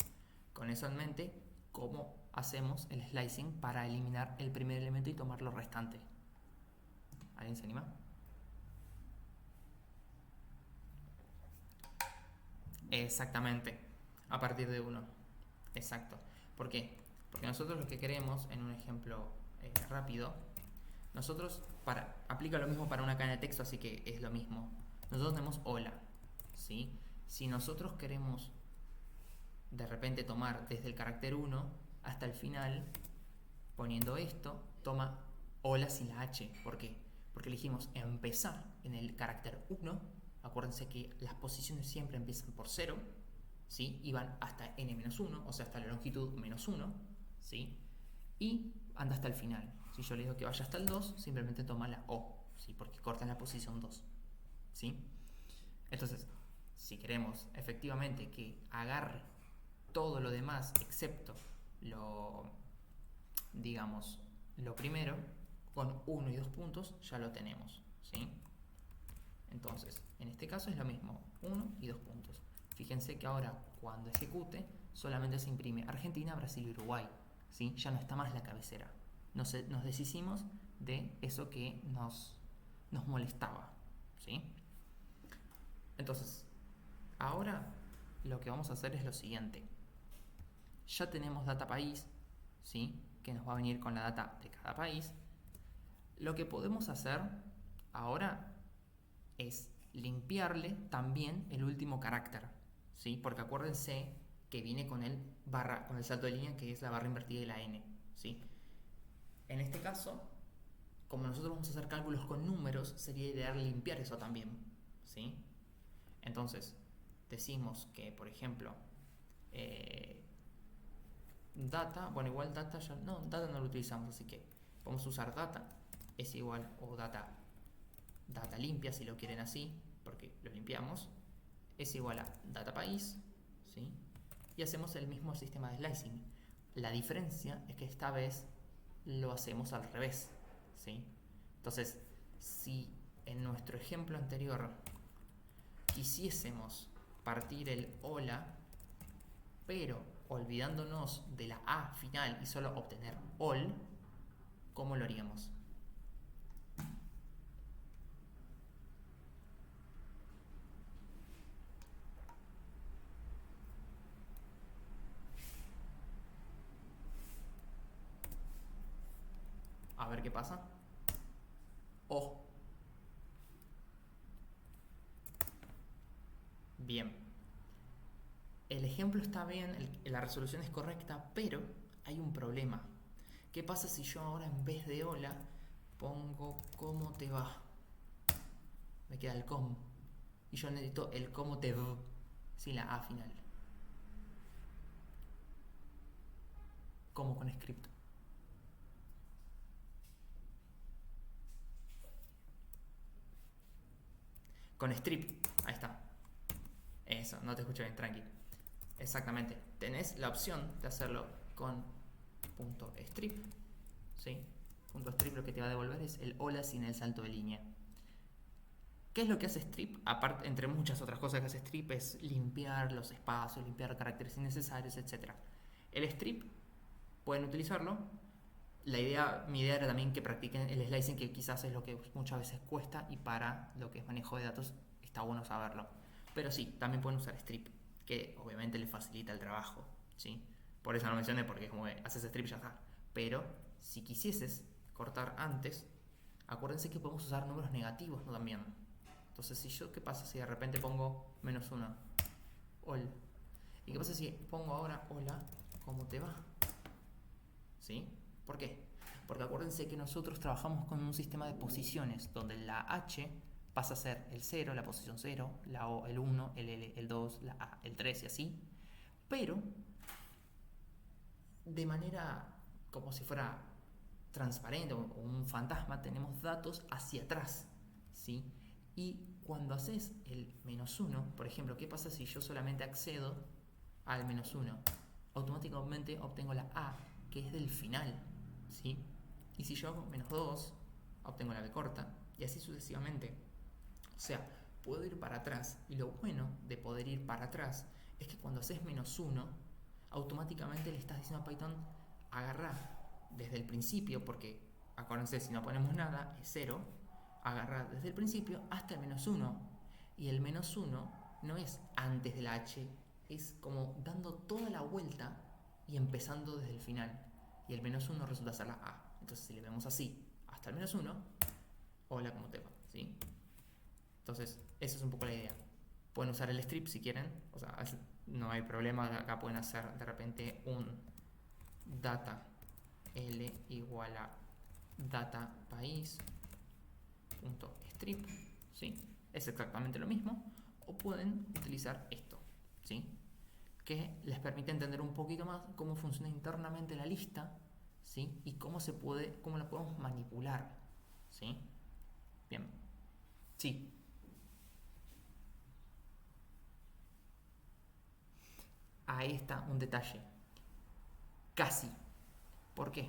con eso en mente, ¿cómo hacemos el slicing para eliminar el primer elemento y tomar lo restante? ¿Alguien se anima? Exactamente, a partir de 1. Exacto. ¿Por qué? Porque nosotros lo que queremos, en un ejemplo rápido, nosotros aplica lo mismo para una cadena de texto, así que es lo mismo. Nosotros tenemos hola, ¿sí? Si nosotros queremos de repente tomar desde el carácter 1 hasta el final, poniendo esto, toma hola sin la H. ¿Por qué? Porque elegimos empezar en el carácter 1. Acuérdense que las posiciones siempre empiezan por 0, ¿sí? Y van hasta n-1, o sea, hasta la longitud -1, ¿sí? Y anda hasta el final. Si yo le digo que vaya hasta el 2, simplemente toma la O, ¿sí? Porque corta en la posición 2, ¿sí? Entonces, si queremos efectivamente que agarre todo lo demás excepto digamos, lo primero, con 1 y 2 puntos ya lo tenemos, ¿sí? Entonces, en este caso es lo mismo, 1 y 2 puntos. Fíjense que ahora, cuando ejecute, solamente se imprime Argentina, Brasil y Uruguay, ¿sí? Ya no está más la cabecera. Nos deshicimos de eso que nos molestaba, ¿sí? Entonces, ahora lo que vamos a hacer es lo siguiente. Ya tenemos data país, ¿sí? Que nos va a venir con la data de cada país. Lo que podemos hacer ahora es limpiarle también el último carácter, ¿sí? Porque acuérdense que viene con el salto de línea, que es la barra invertida de la n, ¿sí? En este caso, como nosotros vamos a hacer cálculos con números, sería ideal limpiar eso también, ¿sí? Entonces, decimos que, por ejemplo, data, bueno, igual data ya data no lo utilizamos, así que vamos a usar data es igual, o data limpia si lo quieren así, porque lo limpiamos, es igual a data país, ¿sí? Y hacemos el mismo sistema de slicing. La diferencia es que esta vez lo hacemos al revés, ¿sí? Entonces, si en nuestro ejemplo anterior quisiésemos partir el hola, pero olvidándonos de la A final y solo obtener all, ¿cómo lo haríamos? A ver qué pasa. O. Bien. El ejemplo está bien, la resolución es correcta, pero hay un problema. ¿Qué pasa si yo ahora en vez de hola pongo cómo te va? Me queda el com. Y yo necesito el cómo te va, sin la A final. Como con script. Con strip, ahí está. Eso, no te escucho bien, tranqui. Exactamente. Tenés la opción de hacerlo con punto .strip, ¿sí? Punto .strip lo que te va a devolver es el hola sin el salto de línea. ¿Qué es lo que hace strip? Aparte, entre muchas otras cosas que hace strip, es limpiar los espacios, limpiar caracteres innecesarios, etc. El strip, pueden utilizarlo. Mi idea era también que practiquen el slicing, que quizás es lo que muchas veces cuesta, y para lo que es manejo de datos está bueno saberlo. Pero sí, también pueden usar strip, que obviamente les facilita el trabajo, ¿sí? Por eso no lo mencioné, porque es como que haces strip y ya está. Pero si quisieses cortar antes, acuérdense que podemos usar números negativos, ¿no? También. Entonces, si yo, ¿qué pasa si de repente pongo -1? Hola. ¿Y qué pasa si pongo ahora hola, ¿cómo te va? ¿Sí? ¿Por qué? Porque acuérdense que nosotros trabajamos con un sistema de posiciones, donde la H pasa a ser el 0, la posición 0, la O, el 1, el L, el 2, la A, el 3 y así. Pero de manera como si fuera transparente o un fantasma, tenemos datos hacia atrás, ¿sí? Y cuando haces el -1, por ejemplo, ¿qué pasa si yo solamente accedo al -1? Automáticamente obtengo la A, que es del final, ¿sí? Y si yo hago -2, obtengo la B corta, y así sucesivamente. O sea, puedo ir para atrás, y lo bueno de poder ir para atrás es que cuando haces -1, automáticamente le estás diciendo a Python, agarra desde el principio, porque acuérdense, si no ponemos nada, es 0, agarrar desde el principio hasta el -1. Y el -1 no es antes de la H, es como dando toda la vuelta y empezando desde el final. Y el -1 resulta ser la A. Entonces, si le vemos así hasta el -1, hola, ¿cómo te va? ¿Sí? Entonces, esa es un poco la idea. Pueden usar el strip si quieren, o sea, no hay problema. Acá pueden hacer de repente un data L igual a data país.strip, ¿sí? Es exactamente lo mismo. O pueden utilizar esto, ¿sí? Que les permite entender un poquito más cómo funciona internamente la lista, ¿sí? Y cómo la podemos manipular, ¿sí? Bien. Sí. Ahí está un detalle. Casi. ¿Por qué?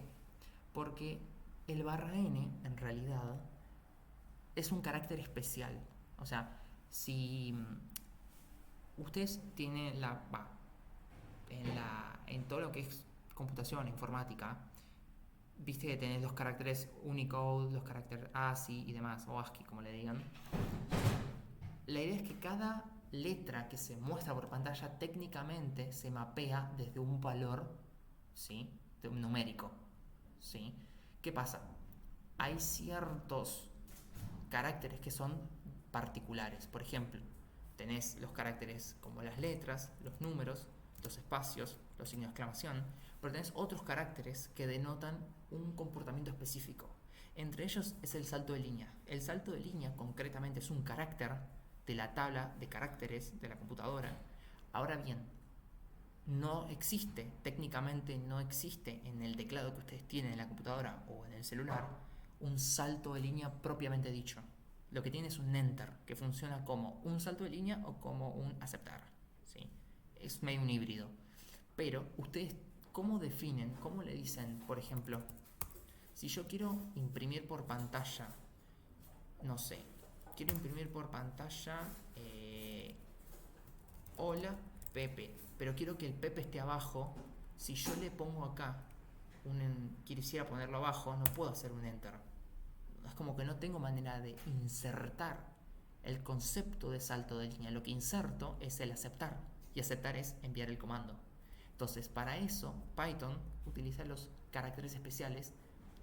Porque el _n en realidad es un carácter especial. O sea, si ustedes tienen en todo lo que es computación, informática, viste que tenés los caracteres Unicode, los caracteres ASCII y demás, o ASCII como le digan. La idea es que cada letra que se muestra por pantalla técnicamente se mapea desde un valor, ¿sí? De un numérico, ¿sí? ¿Qué pasa? Hay ciertos caracteres que son particulares. Por ejemplo, tenés los caracteres como las letras, los números, los espacios, los signos de exclamación, pero tenés otros caracteres que denotan un comportamiento específico. Entre ellos es el salto de línea. El salto de línea concretamente es un carácter de la tabla de caracteres de la computadora. Ahora bien, técnicamente no existe en el teclado que ustedes tienen en la computadora o en el celular un salto de línea propiamente dicho. Lo que tiene es un enter, que funciona como un salto de línea o como un aceptar, ¿sí? Es medio un híbrido. Pero ustedes, ¿cómo definen, cómo le dicen, por ejemplo, si yo quiero imprimir por pantalla, no sé, quiero imprimir por pantalla hola Pepe, pero quiero que el Pepe esté abajo. Si yo le pongo acá quisiera ponerlo abajo, no puedo hacer un enter. Es como que no tengo manera de insertar el concepto de salto de línea. Lo que inserto es el aceptar, y aceptar es enviar el comando. Entonces, para eso Python utiliza los caracteres especiales,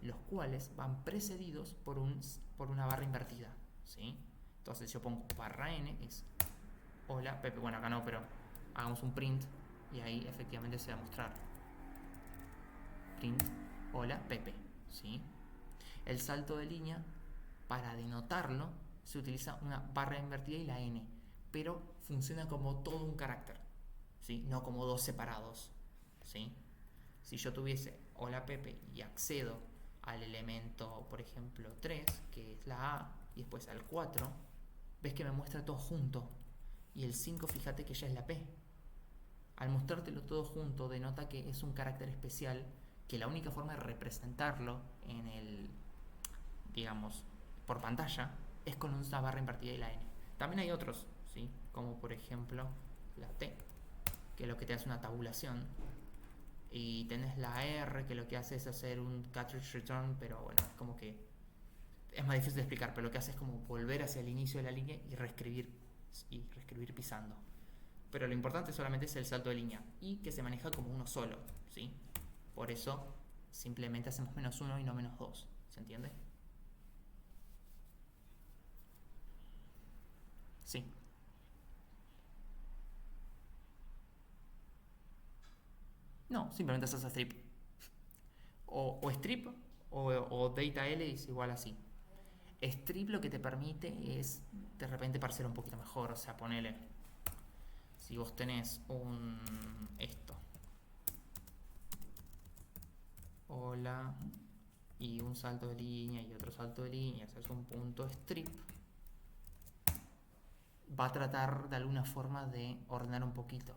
los cuales van precedidos por una barra invertida, ¿sí? Entonces yo pongo _n, es hola Pepe. Bueno, acá no, pero hagamos un print y ahí efectivamente se va a mostrar print hola Pepe, ¿sí? El salto de línea, para denotarlo, se utiliza una barra invertida y la n, pero funciona como todo un carácter, ¿sí? No como dos separados, ¿sí? Si yo tuviese hola Pepe y accedo al elemento, por ejemplo, 3, que es la A, y después al 4, ves que me muestra todo junto. Y el 5, fíjate que ya es la P. Al mostrártelo todo junto, denota que es un carácter especial, que la única forma de representarlo en digamos, por pantalla, es con una barra invertida y la N. También hay otros, ¿sí? Como por ejemplo la T, que lo que te hace una tabulación. Y tenés la R, que lo que hace es hacer un cartridge return, pero bueno, es como que es más difícil de explicar, pero lo que hace es como volver hacia el inicio de la línea y reescribir y reescribir pisando. Pero lo importante solamente es el salto de línea y que se maneja como uno solo, ¿sí? Por eso simplemente hacemos -1 y no -2, ¿se entiende? Sí. No, simplemente haces strip. O strip o data L es igual así. Strip lo que te permite es de repente parecer un poquito mejor. O sea, ponele. Si vos tenés esto. Hola. Y un salto de línea y otro salto de línea. Es un punto strip. Va a tratar de alguna forma de ordenar un poquito.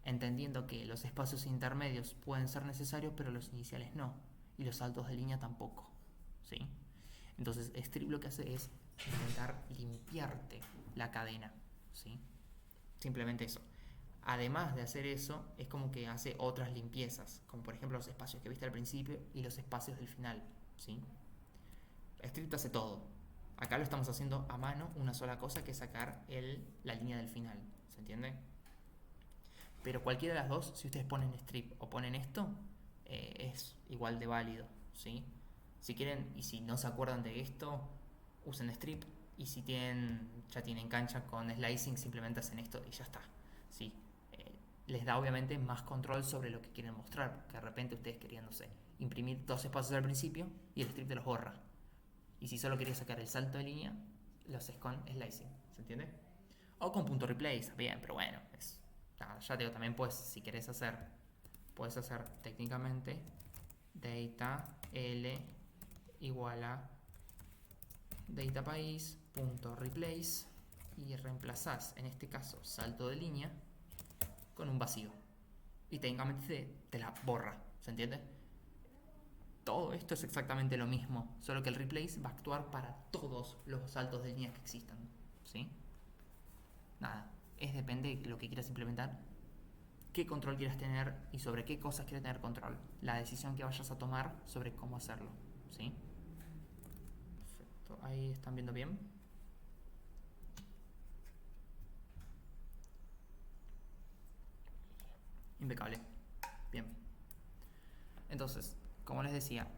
Entendiendo que los espacios intermedios pueden ser necesarios, pero los iniciales no. Y los saltos de línea tampoco. ¿Sí? Entonces, strip lo que hace es intentar limpiarte la cadena, ¿sí? Simplemente eso. Además de hacer eso, es como que hace otras limpiezas, como por ejemplo los espacios que viste al principio y los espacios del final, ¿sí? Strip hace todo. Acá lo estamos haciendo a mano, una sola cosa que es sacar la línea del final, ¿se entiende? Pero cualquiera de las dos, si ustedes ponen strip o ponen esto, es igual de válido, ¿sí? Si quieren y si no se acuerdan de esto, usen strip. Y si ya tienen cancha con slicing, simplemente hacen esto y ya está, ¿sí? Les da obviamente más control sobre lo que quieren mostrar. Que de repente ustedes querían, no sé, imprimir 2 espacios al principio y el strip te los borra. Y si solo querías sacar el salto de línea, lo haces con slicing, ¿se entiende? O con punto replace, bien, pero bueno, ya te digo, también puedes, si querés puedes hacer técnicamente data L igual a data país.replace y reemplazás, en este caso, salto de línea con un vacío. Y técnicamente te la borra, ¿se entiende? Todo esto es exactamente lo mismo, solo que el replace va a actuar para todos los saltos de línea que existan, ¿sí? Nada, depende de lo que quieras implementar, qué control quieras tener y sobre qué cosas quieras tener control. La decisión que vayas a tomar sobre cómo hacerlo, ¿sí? Perfecto, ahí están viendo bien. Impecable. Bien. Entonces, como les decía,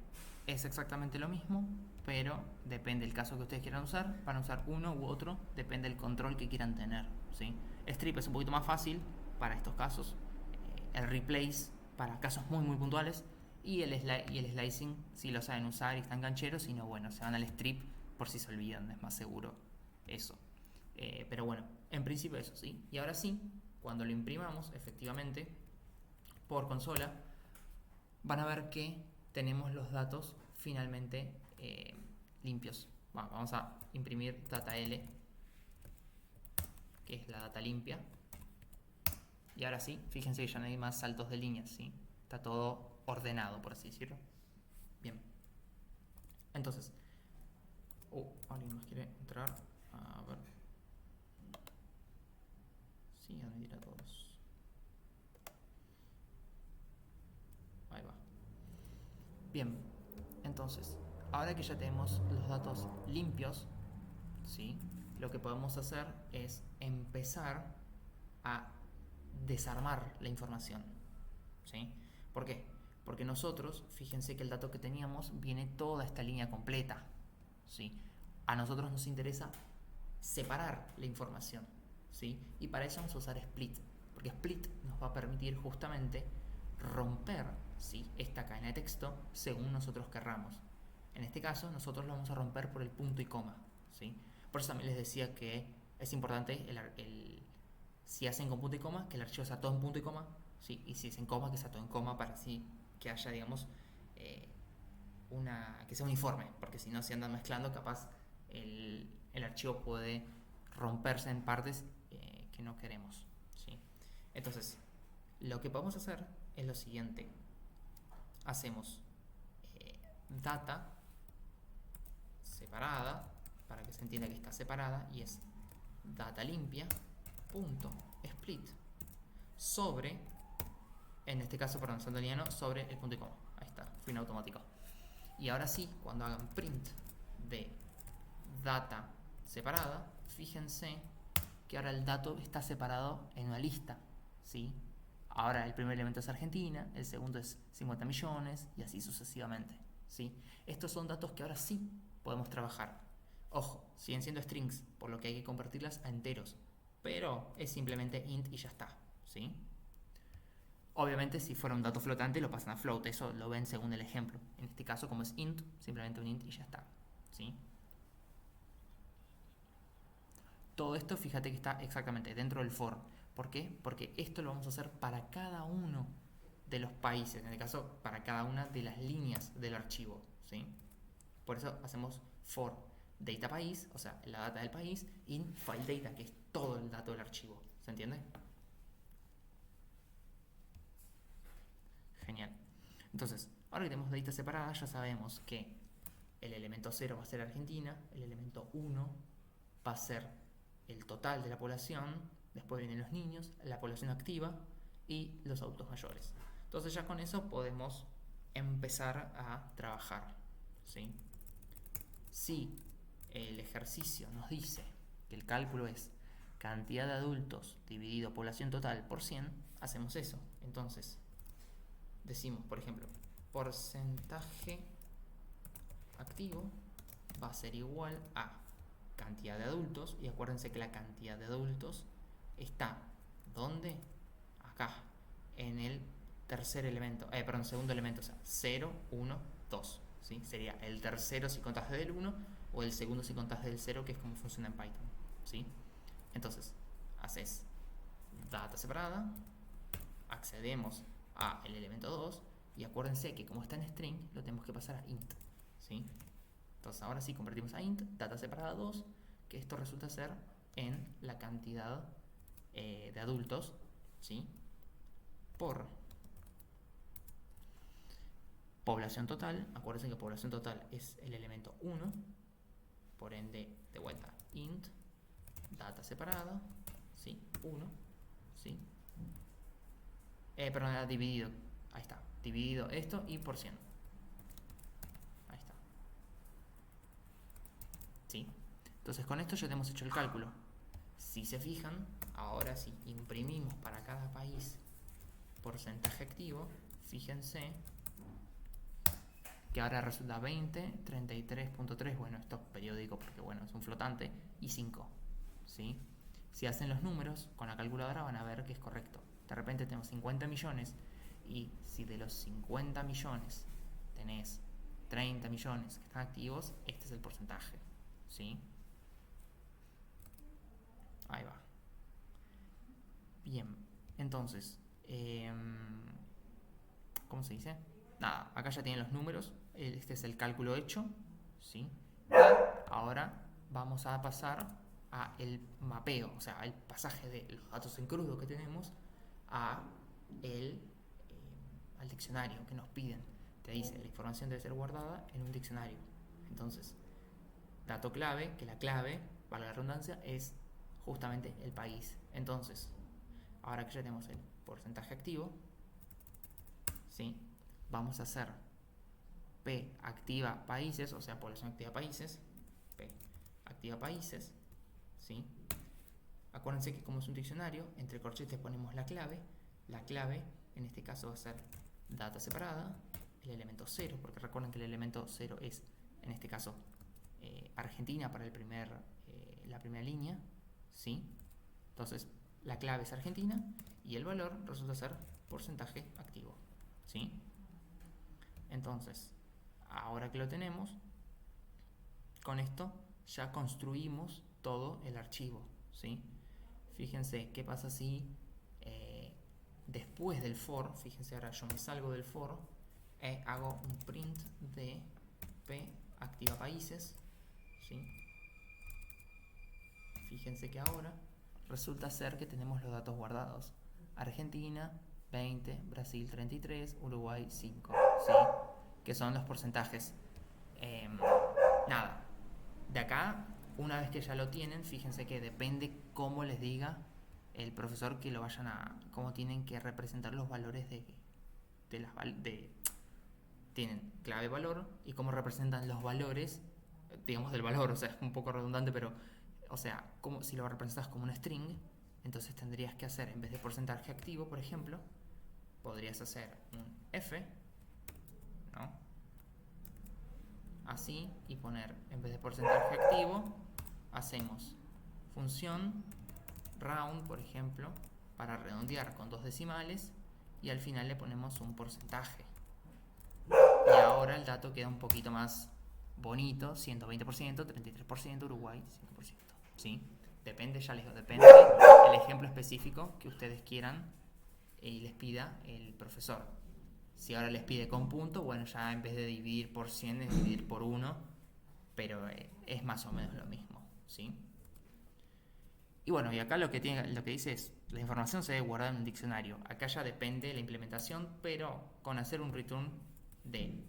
es exactamente lo mismo, pero depende del caso que ustedes quieran usar. Van a usar uno u otro, depende del control que quieran tener, ¿sí? Strip es un poquito más fácil para estos casos. El replace para casos muy muy puntuales. Y el slicing si lo saben usar y están cancheros. Si no, bueno, se van al strip por si se olvidan, es más seguro eso. Pero bueno, en principio eso, ¿sí? Y ahora sí, cuando lo imprimamos, efectivamente, por consola, van a ver que tenemos los datos finalmente limpios. Bueno, vamos a imprimir data L, que es la data limpia. Y ahora sí, fíjense que ya no hay más saltos de líneas, ¿sí? Está todo ordenado, por así decirlo. Bien. Entonces, ¿alguien más quiere entrar? A ver. Sí, admitir a todos. Ahí va. Bien, entonces, ahora que ya tenemos los datos limpios, ¿sí? Lo que podemos hacer es empezar a desarmar la información, ¿sí? ¿Por qué? Porque nosotros, fíjense que el dato que teníamos viene toda esta línea completa, ¿sí? A nosotros nos interesa separar la información, ¿sí? Y para eso vamos a usar split, porque split nos va a permitir justamente romper, ¿sí?, esta cadena de texto según nosotros querramos. En este caso, nosotros lo vamos a romper por el punto y coma, ¿sí? Por eso también les decía que es importante si hacen con punto y coma, que el archivo sea todo en punto y coma, ¿sí? Y si es en coma, que sea todo en coma para así que haya, digamos, que sea uniforme, porque si no, si andan mezclando, capaz el archivo puede romperse en partes que no queremos, ¿sí? Entonces, lo que podemos hacer es lo siguiente. Hacemos data separada, para que se entienda que está separada, y es data limpia punto split sobre, en este caso, perdón, santoliano, sobre el punto y coma. Ahí está, fin automático. Y ahora sí, cuando hagan print de data separada, fíjense que ahora el dato está separado en una lista, ¿sí? Ahora el primer elemento es Argentina, el segundo es 50 millones y así sucesivamente, ¿sí? Estos son datos que ahora sí podemos trabajar. Ojo, siguen siendo strings, por lo que hay que convertirlas a enteros, pero es simplemente int y ya está, ¿sí? Obviamente si fuera un dato flotante lo pasan a float, eso lo ven según el ejemplo. En este caso, como es int, simplemente un int y ya está, ¿sí? Todo esto, fíjate que está exactamente dentro del for. ¿Por qué? Porque esto lo vamos a hacer para cada uno de los países, en este caso para cada una de las líneas del archivo, ¿sí? Por eso hacemos for data país, o sea, la data del país, in file data, que es todo el dato del archivo. ¿Se entiende? Genial. Entonces, ahora que tenemos data separada, ya sabemos que el elemento 0 va a ser Argentina, el elemento 1 va a ser el total de la población, después vienen los niños, la población activa y los adultos mayores. Entonces ya con eso podemos empezar a trabajar, ¿sí? Si el ejercicio nos dice que el cálculo es cantidad de adultos dividido población total por 100, hacemos eso. Entonces, decimos, por ejemplo, porcentaje activo va a ser igual a cantidad de adultos, y acuérdense que la cantidad de adultos está, ¿dónde? Acá, en el tercer elemento, perdón, segundo elemento, o sea, 0, 1, 2, ¿sí? Sería el tercero si contás desde el 1 o el segundo si contás desde el 0, que es como funciona en Python, ¿sí? Entonces, haces data separada, accedemos a el elemento 2 y acuérdense que como está en string lo tenemos que pasar a int, ¿sí? Entonces ahora sí convertimos a int, data separada 2, que esto resulta ser en la cantidad de adultos, ¿sí? Por población total. Acuérdense que población total es el elemento 1, por ende, de vuelta, int, data separada, ¿sí? 1, ¿sí? Perdón, era dividido, ahí está, dividido esto y por 100. Ahí está. ¿Sí? Entonces con esto ya tenemos hecho el cálculo. Si se fijan, ahora si imprimimos para cada país porcentaje activo, fíjense que ahora resulta 20, 33.3, bueno, esto es periódico porque bueno, es un flotante, y 5, ¿sí? Si hacen los números con la calculadora van a ver que es correcto. De repente tenemos 50 millones y si de los 50 millones tenés 30 millones que están activos, este es el porcentaje, ¿sí? Ahí va. Bien, entonces, ¿cómo se dice? Nada, acá ya tienen los números, este es el cálculo hecho, ¿sí? Y ahora vamos a pasar a el mapeo, o sea, al pasaje de los datos en crudo que tenemos a al diccionario que nos piden. Te dice, la información debe ser guardada en un diccionario. Entonces, dato clave, que la clave, para la redundancia, es justamente el país. Entonces, ahora que ya tenemos el porcentaje activo, ¿sí? Vamos a hacer P activa países, o sea, población activa países, P activa países, ¿sí? Acuérdense que como es un diccionario, entre corchetes ponemos la clave en este caso va a ser data separada, el elemento 0, porque recuerden que el elemento 0 es, en este caso, Argentina para la primera línea, ¿sí? Entonces, la clave es Argentina y el valor resulta ser porcentaje activo, ¿sí? Entonces, ahora que lo tenemos, con esto ya construimos todo el archivo, ¿sí? Fíjense qué pasa si después del for, fíjense ahora yo me salgo del for, hago un print de p activa países, ¿sí? Fíjense que ahora resulta ser que tenemos los datos guardados. Argentina 20, Brasil 33, Uruguay 5, ¿sí? Que son los porcentajes. Nada, de acá, una vez que ya lo tienen, fíjense que depende cómo les diga el profesor que lo vayan cómo tienen que representar los valores tienen clave valor y cómo representan los valores, digamos, del valor, o sea, es un poco redundante, pero O sea, como si lo representas como un string, entonces tendrías que hacer, en vez de porcentaje activo, por ejemplo, podrías hacer un f, ¿no? Así, y poner, en vez de porcentaje activo, hacemos función round, por ejemplo, para redondear con 2 decimales, y al final le ponemos un porcentaje. Y ahora el dato queda un poquito más bonito, 120%, 33%, Uruguay 5%. ¿Sí? Depende, ya les digo, depende del ejemplo específico que ustedes quieran y les pida el profesor. Si ahora les pide con punto, bueno, ya en vez de dividir por 100 es dividir por 1, pero es más o menos lo mismo, ¿sí? Y bueno, y acá lo que dice es, la información se debe guardar en un diccionario. Acá ya depende de la implementación, pero con hacer un return de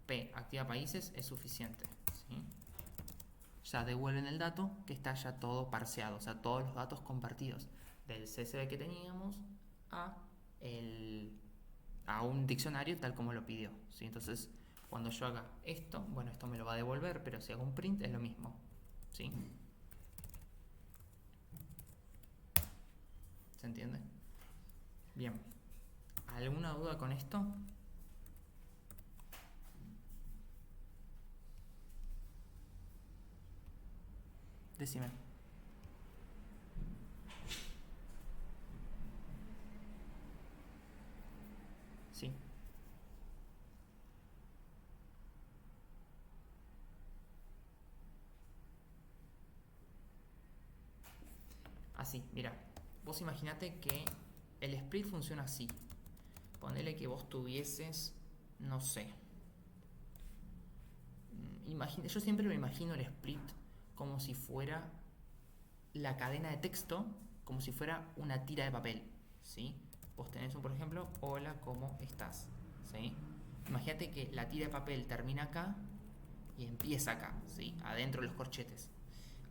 P activa países es suficiente, ¿sí? Ya devuelven el dato que está ya todo parseado, o sea, todos los datos compartidos del CSV que teníamos a, a un diccionario tal como lo pidió, ¿sí? Entonces, cuando yo haga esto, bueno, esto me lo va a devolver, pero si hago un print es lo mismo, ¿sí? ¿Se entiende? Bien. ¿Alguna duda con esto? Decime. Sí. Así, mira. Vos imaginate que el split funciona así. Ponele que vos tuvieses, no sé. Yo siempre me imagino el split como si fuera la cadena de texto, como si fuera una tira de papel, ¿sí? Vos tenés por ejemplo, hola, ¿cómo estás? ¿Sí? Imagínate que la tira de papel termina acá y empieza acá, ¿sí? Adentro de los corchetes.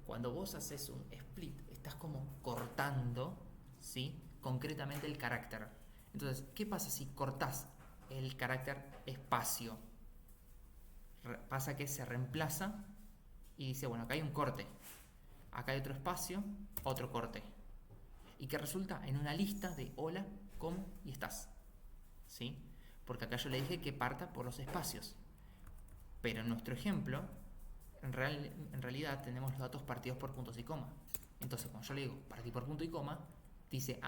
Cuando vos haces un split, estás como cortando, ¿sí? Concretamente el carácter. Entonces, ¿qué pasa si cortás el carácter espacio? Pasa que se reemplaza y dice, bueno, acá hay un corte, acá hay otro espacio, otro corte. Y que resulta en una lista de hola, cómo y estás. ¿Sí? Porque acá yo le dije que parta por los espacios. Pero en nuestro ejemplo, en realidad tenemos los datos partidos por puntos y coma. Entonces, cuando yo le digo partí por punto y coma, dice,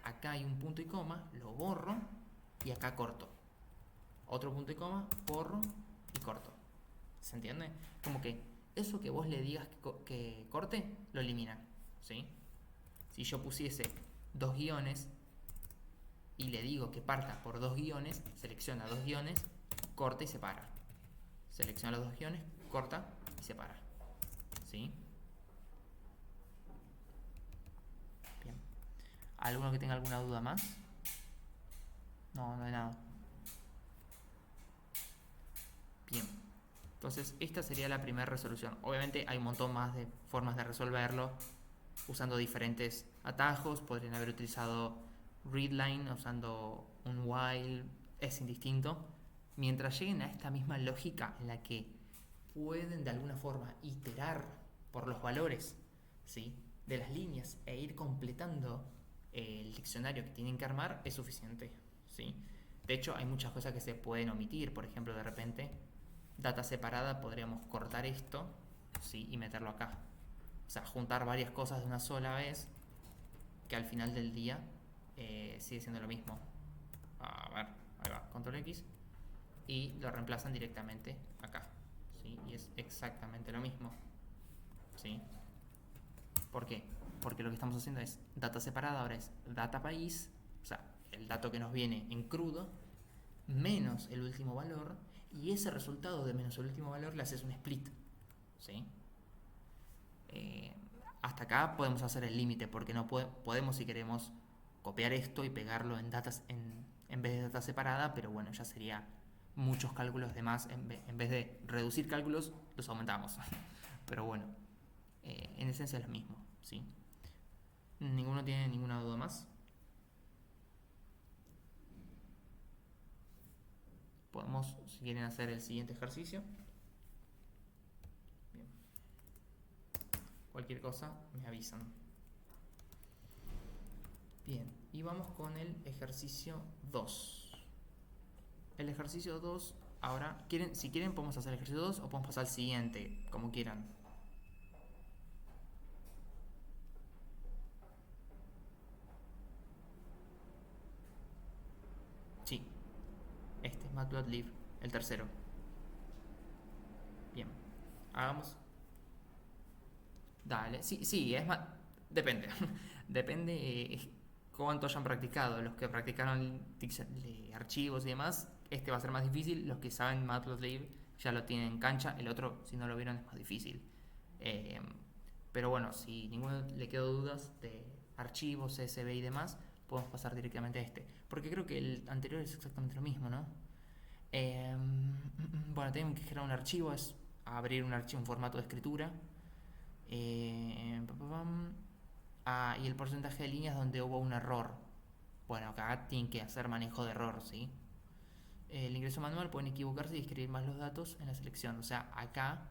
acá hay un punto y coma, lo borro y acá corto. Otro punto y coma, borro y corto. ¿Se entiende? Como que eso que vos le digas que corte, lo eliminan. ¿Sí? Si yo pusiese 2 guiones y le digo que parta por 2 guiones, selecciona 2 guiones, corta y separa. Selecciona los 2 guiones, corta y separa. ¿Sí? Bien. ¿Alguno que tenga alguna duda más? No, no hay nada. Bien. Entonces, esta sería la primera resolución. Obviamente hay un montón más de formas de resolverlo usando diferentes atajos. Podrían haber utilizado readline usando un while, es indistinto. Mientras lleguen a esta misma lógica en la que pueden de alguna forma iterar por los valores, ¿sí?, de las líneas e ir completando el diccionario que tienen que armar, es suficiente, ¿sí? De hecho, hay muchas cosas que se pueden omitir. Por ejemplo, de repente, data separada, podríamos cortar esto, ¿sí?, y meterlo acá. O sea, juntar varias cosas de una sola vez, que al final del día sigue siendo lo mismo. A ver, ahí va, control X, y lo reemplazan directamente acá, ¿sí? Y es exactamente lo mismo, ¿sí? ¿Por qué? Porque lo que estamos haciendo es data separada, ahora es data país, o sea, el dato que nos viene en crudo, menos el último valor, y ese resultado de menos el último valor le haces un split, ¿sí? Hasta acá podemos hacer el límite, porque no podemos, si queremos, copiar esto y pegarlo en datas en vez de data separada, pero bueno, ya sería muchos cálculos de más. En vez de reducir cálculos, los aumentamos. Pero bueno, en esencia es lo mismo, ¿sí? ¿Ninguno tiene ninguna duda más? Podemos, si quieren, hacer el siguiente ejercicio. Bien. cualquier cosa me avisan. Bien, y vamos con el ejercicio 2. El ejercicio 2, ahora, si quieren podemos hacer el ejercicio 2 o podemos pasar al siguiente, como quieran. Sí, este es Matplotlib, el tercero. Bien, hagamos. Dale, sí, es más. Depende. Depende cuánto hayan practicado. Los que practicaron archivos y demás, este va a ser más difícil. Los que saben Matplotlib ya lo tienen en cancha. El otro, si no lo vieron, es más difícil. Eh, pero bueno, si ninguno le quedó dudas de archivos, CSV y demás, podemos pasar directamente a este. Porque creo que el anterior es exactamente lo mismo, ¿no? Bueno, tenemos que generar un archivo, es abrir un archivo en formato de escritura. Y el porcentaje de líneas donde hubo un error. Bueno, acá tienen que hacer manejo de error, ¿sí? El ingreso manual pueden equivocarse y escribir más los datos en la selección. O sea, acá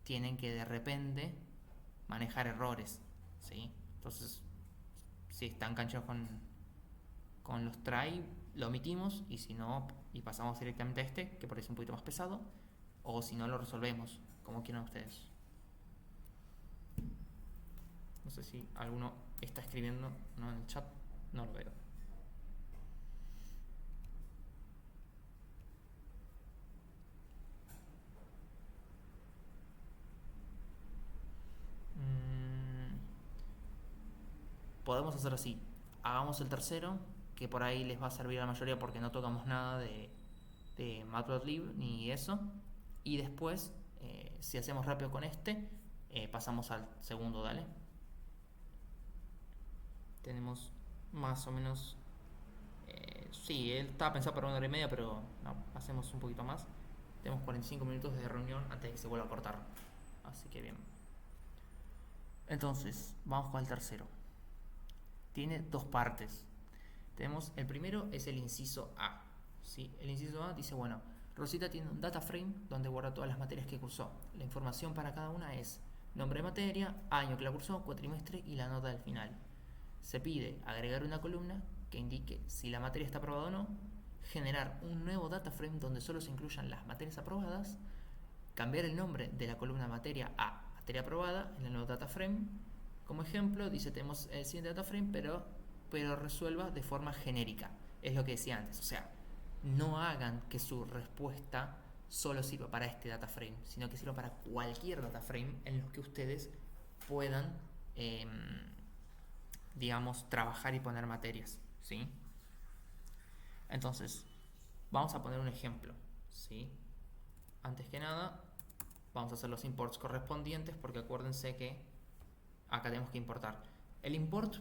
tienen que de repente manejar errores, ¿sí? Entonces, si están canchados con los try, lo omitimos, y si no, y pasamos directamente a este, que parece un poquito más pesado, o si no, lo resolvemos, como quieran ustedes. No sé si alguno está escribiendo, no en el chat, no lo veo. Podemos hacer así. Hagamos el tercero, que por ahí les va a servir a la mayoría porque no tocamos nada de Matplotlib ni eso. Y después, si hacemos rápido con este, pasamos al segundo, dale. Tenemos más o menos... sí, él estaba pensado para 1 hora y media, pero no, hacemos un poquito más. Tenemos 45 minutos de reunión antes de que se vuelva a cortar. Así que bien. Entonces, vamos con el tercero. Tiene dos partes. Tenemos, el primero es el inciso A. ¿Sí? El inciso A dice, bueno, Rosita tiene un data frame donde guarda todas las materias que cursó. La información para cada una es nombre de materia, año que la cursó, cuatrimestre y la nota del final. Se pide agregar una columna que indique si la materia está aprobada o no, generar un nuevo data frame donde solo se incluyan las materias aprobadas, cambiar el nombre de la columna materia a materia aprobada en el nuevo data frame. Como ejemplo, dice, tenemos el siguiente data frame, pero resuelva de forma genérica. Es lo que decía antes. O sea, no hagan que su respuesta solo sirva para este data frame, sino que sirva para cualquier data frame en los que ustedes puedan, digamos, trabajar y poner materias, ¿sí? Entonces, vamos a poner un ejemplo, ¿sí? Antes que nada, vamos a hacer los imports correspondientes, porque acuérdense que acá tenemos que importar. El import,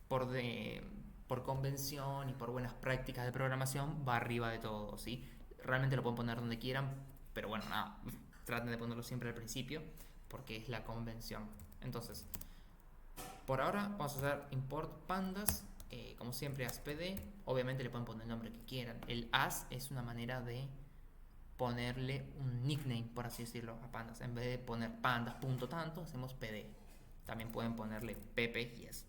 por convención y por buenas prácticas de programación, va arriba de todo, ¿sí? Realmente lo pueden poner donde quieran, pero bueno, nada, traten de ponerlo siempre al principio, porque es la convención. Entonces, por ahora vamos a hacer import pandas, como siempre aspd. Obviamente le pueden poner el nombre que quieran. El as es una manera de ponerle un nickname, por así decirlo, a pandas. En vez de poner pandas punto tanto, hacemos pd. También pueden ponerle pp y es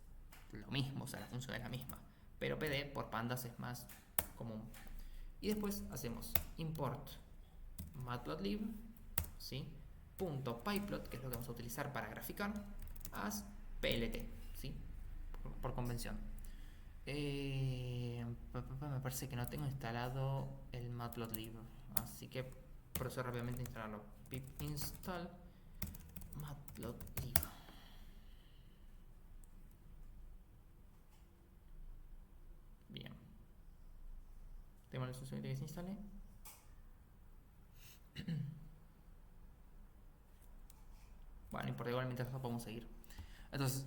lo mismo, o sea, la función es la misma. Pero pd por pandas es más común. Y después hacemos import matplotlib, ¿sí? .pyplot, que es lo que vamos a utilizar para graficar, as plt, ¿sí? Por convención. Me parece que no tengo instalado el matplotlib, así que procedo rápidamente a instalarlo. Pip install matplotlib. Bien. Tengo la instrucción de que se instale. Bueno, no importa, igual mientras no podemos seguir. Entonces,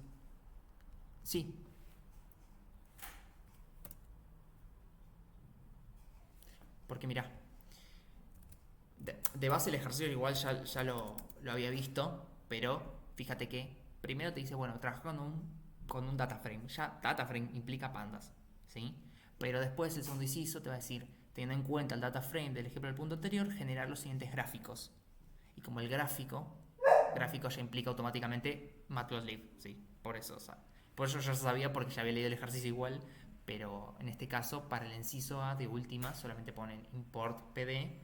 sí. Porque mira, de base el ejercicio igual ya lo había visto, pero fíjate que primero te dice, bueno, trabaja con un data frame. Ya data frame implica pandas, ¿sí? Pero después el segundo inciso te va a decir, teniendo en cuenta el data frame del ejemplo del punto anterior, generar los siguientes gráficos. Y como el gráfico gráfico ya implica automáticamente Matplotlib, sí, por eso, o sea, por eso yo sabía porque ya había leído el ejercicio igual, pero en este caso para el inciso A de última solamente ponen import pd,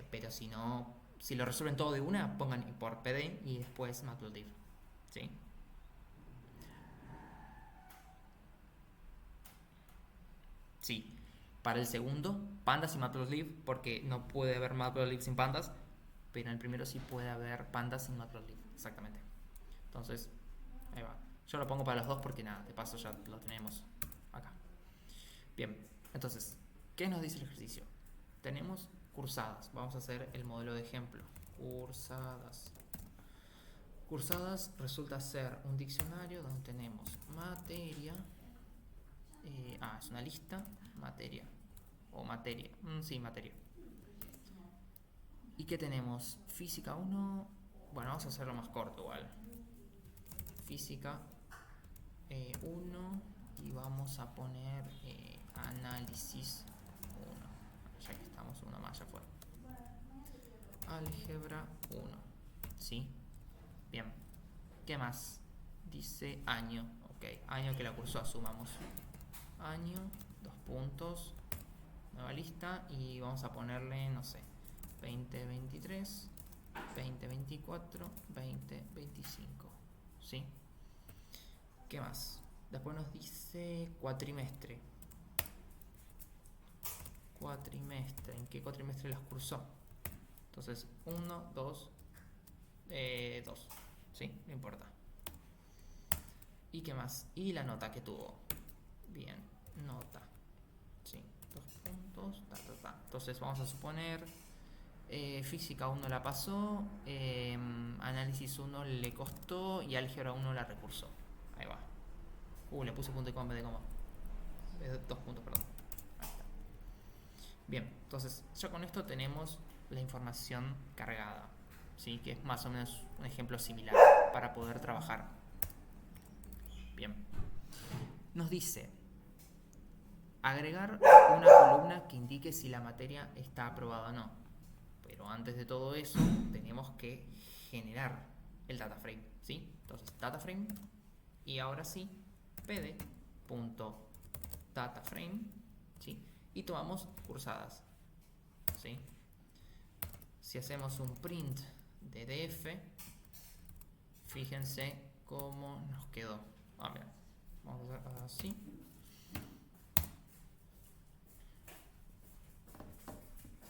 pero si no, si lo resuelven todo de una, pongan import pd y después Matplotlib, ¿sí? Sí. Para el segundo, pandas y Matplotlib, porque no puede haber Matplotlib sin pandas, pero en el primero sí puede haber pandas sin Matplotlib, exactamente. Entonces, ahí va. Yo lo pongo para los dos porque nada, de paso ya lo tenemos acá. Bien, entonces, ¿qué nos dice el ejercicio? Tenemos cursadas. Vamos a hacer el modelo de ejemplo. Cursadas. Cursadas resulta ser un diccionario donde tenemos materia. Es una lista. Materia. O materia. Sí, materia. ¿Y qué tenemos? Física 1. Bueno, vamos a hacerlo más corto igual. Física 1. Y vamos a poner análisis 1. Ya que estamos una más, ya fue. Álgebra 1. ¿Sí? Bien. ¿Qué más? Dice año. Ok, año que la cursó, asumamos. Año, 2 puntos. Nueva lista. Y vamos a ponerle, no sé, 2023, 2024, 2025. ¿Sí? ¿Qué más? Después nos dice cuatrimestre. Cuatrimestre. ¿En qué cuatrimestre las cursó? Entonces, 1, 2, 2. ¿Sí? No importa. ¿Y qué más? Y la nota que tuvo. Bien, nota. Sí, 2 puntos. Entonces, vamos a suponer física 1 la pasó, análisis 1 le costó y álgebra 1 la recursó. Ahí va. Le puse punto y coma en vez de coma. 2 puntos, perdón. Ahí está. Bien, entonces ya con esto tenemos la información cargada, ¿sí? Que es más o menos un ejemplo similar para poder trabajar. Bien. Nos dice agregar una columna que indique si la materia está aprobada o no. Pero antes de todo eso, tenemos que generar el dataframe, ¿sí? Entonces, dataframe, y ahora sí, pd.dataframe, ¿sí? Y tomamos cursadas, ¿sí? Si hacemos un print de df, fíjense cómo nos quedó. Mira, vamos a hacer así.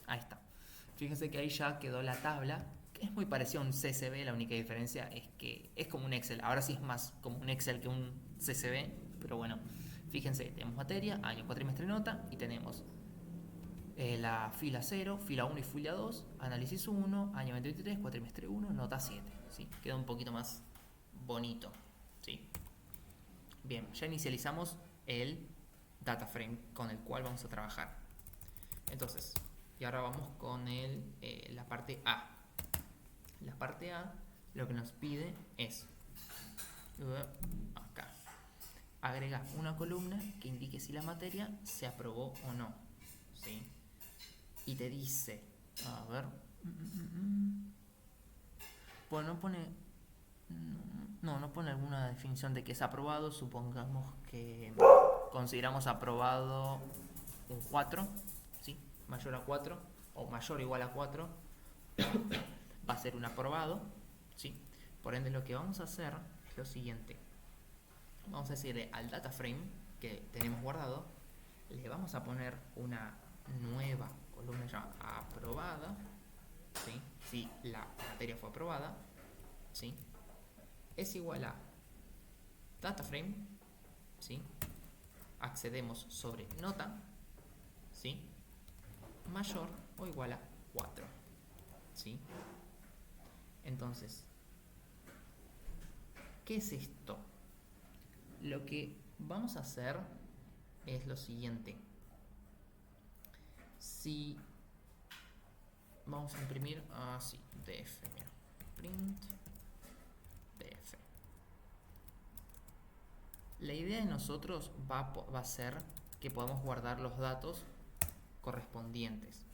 Ahí está. Fíjense que ahí ya quedó la tabla, que es muy parecida a un CSV, la única diferencia es que es como un Excel. Ahora sí es más como un Excel que un CSV, pero bueno, fíjense, tenemos materia, año, cuatrimestre, nota, y tenemos la fila 0, fila 1 y fila 2, análisis 1, año 2023, cuatrimestre 1, nota 7. ¿Sí? Queda un poquito más bonito. ¿Sí? Bien, ya inicializamos el dataframe con el cual vamos a trabajar. Entonces, y ahora vamos con la parte A. La parte A lo que nos pide es acá agregar una columna que indique si la materia se aprobó o no, ¿sí? Y te dice, a ver, pues no pone alguna definición de que es aprobado. Supongamos que consideramos aprobado un 4, ¿sí? Mayor a 4 o mayor o igual a 4 va a ser un aprobado, ¿sí? Por ende, lo que vamos a hacer es lo siguiente. Vamos a decirle al dataframe que tenemos guardado, le vamos a poner una nueva columna llamada aprobada, ¿sí? Si la materia fue aprobada, ¿sí? Es igual a dataframe, ¿sí? Accedemos sobre nota, ¿sí? Mayor o igual a 4, ¿sí? Entonces, ¿qué es esto? Lo que vamos a hacer es lo siguiente. Si vamos a imprimir así, df, mira, print df. La idea de nosotros va a ser que podamos guardar los datos correspondientes.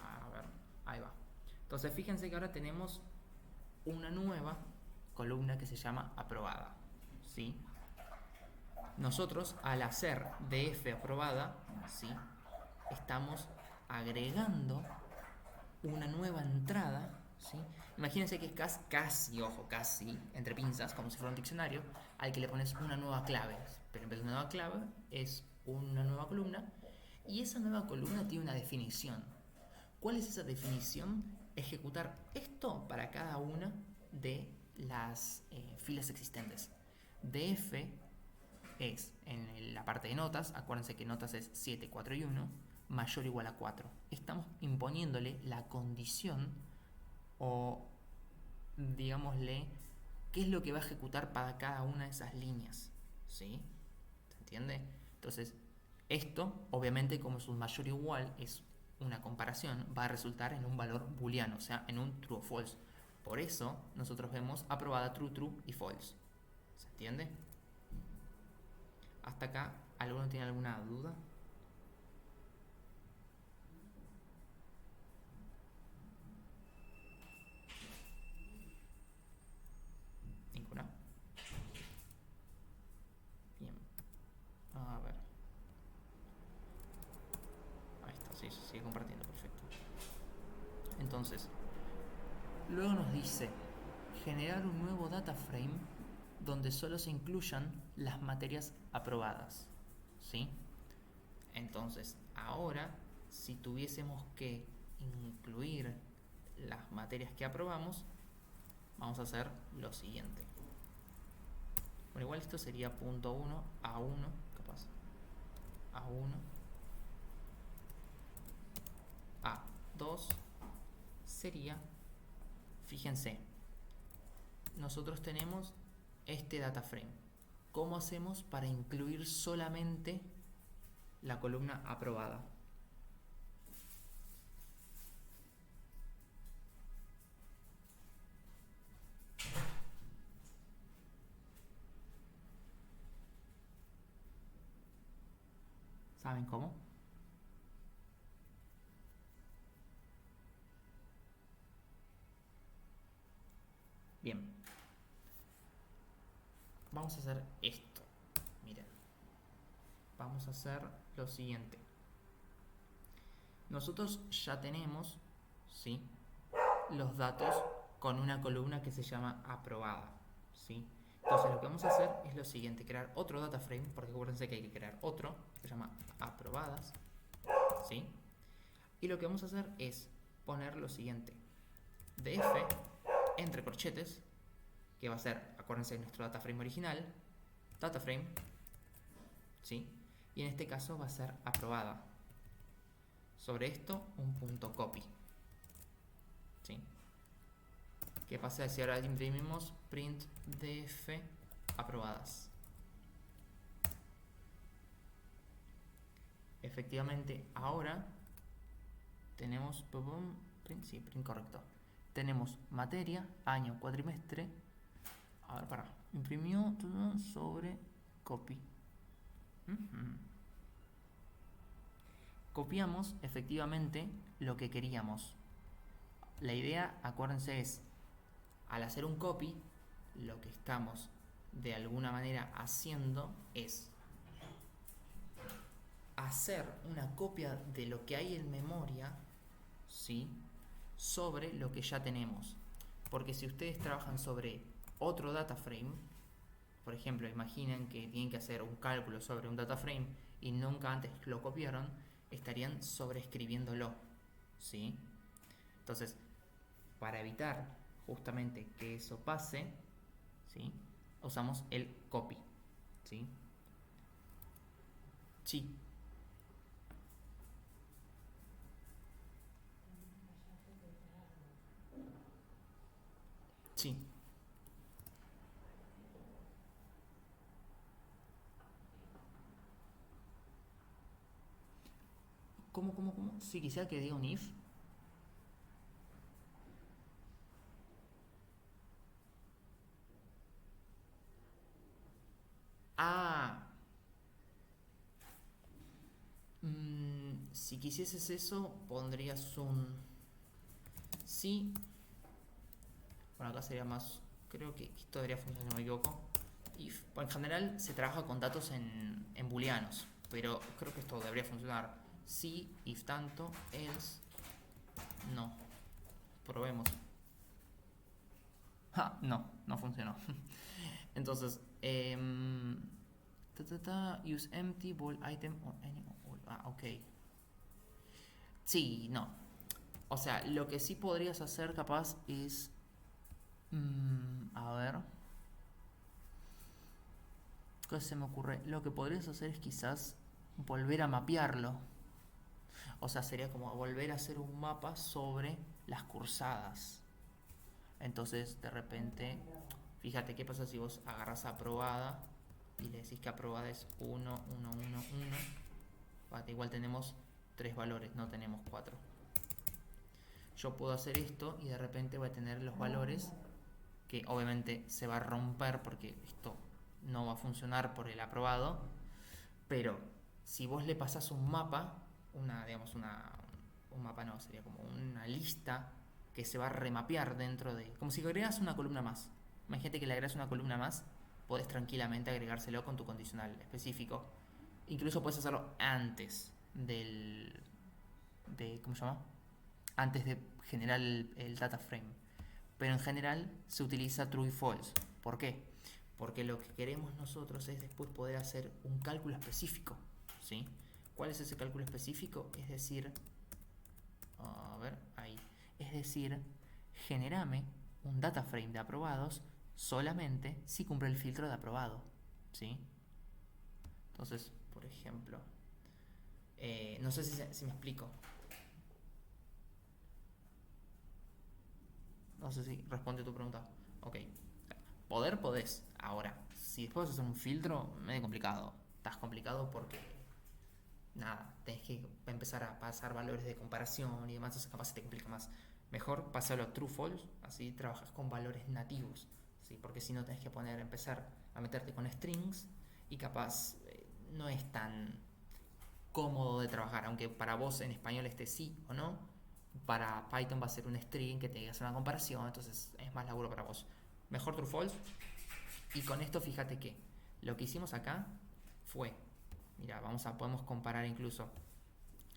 A ver, ahí va. Entonces fíjense que ahora tenemos una nueva columna que se llama aprobada, ¿sí? Nosotros, al hacer df aprobada, ¿sí?, estamos agregando una nueva entrada, ¿sí? Imagínense que es casi, ojo, casi, entre pinzas, como si fuera un diccionario, al que le pones una nueva clave. Pero en vez de una nueva clave, es una nueva columna, y esa nueva columna tiene una definición. ¿Cuál es esa definición? Ejecutar esto para cada una de las filas existentes. df es, en la parte de notas, acuérdense que notas es 7, 4 y 1, mayor o igual a 4. Estamos imponiéndole la condición o, digámosle, qué es lo que va a ejecutar para cada una de esas líneas, ¿sí? ¿Se entiende? Entonces, esto, obviamente, como es un mayor o igual, es una comparación, va a resultar en un valor booleano, o sea, en un true o false. Por eso, nosotros vemos aprobada true, true y false. ¿Se entiende? Hasta acá, ¿alguno tiene alguna duda? ¿Ninguna? Bien. A ver. Ahí está, sí, se sigue compartiendo, perfecto. Entonces, luego nos dice generar un nuevo data frame donde solo se incluyan las materias aprobadas, ¿sí? Entonces, ahora, si tuviésemos que incluir las materias que aprobamos, vamos a hacer lo siguiente. Bueno, igual esto sería punto 1, A1, capaz. A1, A2 sería, fíjense, nosotros tenemos este data frame. ¿Cómo hacemos para incluir solamente la columna aprobada? ¿Saben cómo? Bien. Vamos a hacer esto. Miren. Vamos a hacer lo siguiente. Nosotros ya tenemos, ¿sí?, los datos con una columna que se llama aprobada, ¿sí? Entonces lo que vamos a hacer es lo siguiente, crear otro data frame, porque acuérdense que hay que crear otro, que se llama aprobadas, ¿sí? Y lo que vamos a hacer es poner lo siguiente, df, entre corchetes, que va a ser, acuérdense de nuestro data frame original, data frame, ¿sí? Y en este caso va a ser aprobada. Sobre esto, un punto copy, ¿sí? ¿Qué pasa si ahora imprimimos print df aprobadas? Efectivamente, ahora tenemos print correcto. Tenemos materia, año, cuatrimestre. A ver, imprimió todo sobre copy. Copiamos efectivamente lo que queríamos. La idea, acuérdense, es al hacer un copy, lo que estamos de alguna manera haciendo es hacer una copia de lo que hay en memoria, ¿sí?, sobre lo que ya tenemos. Porque si ustedes trabajan sobre otro data frame, por ejemplo, imaginen que tienen que hacer un cálculo sobre un data frame y nunca antes lo copiaron, estarían sobreescribiéndolo, ¿sí? Entonces, para evitar justamente que eso pase, ¿sí?, usamos el copy, ¿sí? Sí. Sí. ¿Cómo? Si quisiera que diga un if. Ah. Si quisieses eso, pondrías un si Bueno, acá sería más, creo que esto debería funcionar, si no me equivoco. If, en general se trabaja con datos en booleanos, pero creo que esto debería funcionar. Si, if tanto, else, no. Probemos. No, no funcionó. Entonces, use empty bool item or any bool. Ok. Sí, no. O sea, lo que sí podrías hacer capaz es... a ver. ¿Qué se me ocurre? Lo que podrías hacer es quizás volver a mapearlo. O sea, sería como volver a hacer un mapa sobre las cursadas. Entonces, de repente, fíjate qué pasa si vos agarras aprobada y le decís que aprobada es 1, 1, 1, 1. Igual tenemos 3 valores, no tenemos 4. Yo puedo hacer esto y de repente voy a tener los valores que obviamente se va a romper porque esto no va a funcionar por el aprobado. Pero si vos le pasás un mapa, un mapa no, sería como una lista que se va a remapear dentro de... Como si agregas una columna más. Imagínate que le agregas una columna más, podés tranquilamente agregárselo con tu condicional específico. Incluso puedes hacerlo antes ¿cómo se llama? Antes de generar el data frame. Pero en general se utiliza true y false. ¿Por qué? Porque lo que queremos nosotros es después poder hacer un cálculo específico, ¿sí? ¿Cuál es ese cálculo específico? Es decir, a ver, ahí. Es decir, generame un data frame de aprobados solamente si cumple el filtro de aprobado, ¿sí? Entonces, por ejemplo, no sé si me explico. No sé si responde tu pregunta. Ok. Podés. Ahora, si después hacer un filtro, medio complicado. Estás complicado porque, nada, tenés que empezar a pasar valores de comparación y demás, entonces capaz se te complica más. Mejor pasarlo a true false, así trabajas con valores nativos, ¿sí? Porque si no tenés que empezar a meterte con strings y capaz no es tan cómodo de trabajar, aunque para vos en español esté sí o no, para Python va a ser un string que te diga hacer una comparación, entonces es más laburo para vos. Mejor true false. Y con esto fíjate que lo que hicimos acá fue, mira, podemos comparar incluso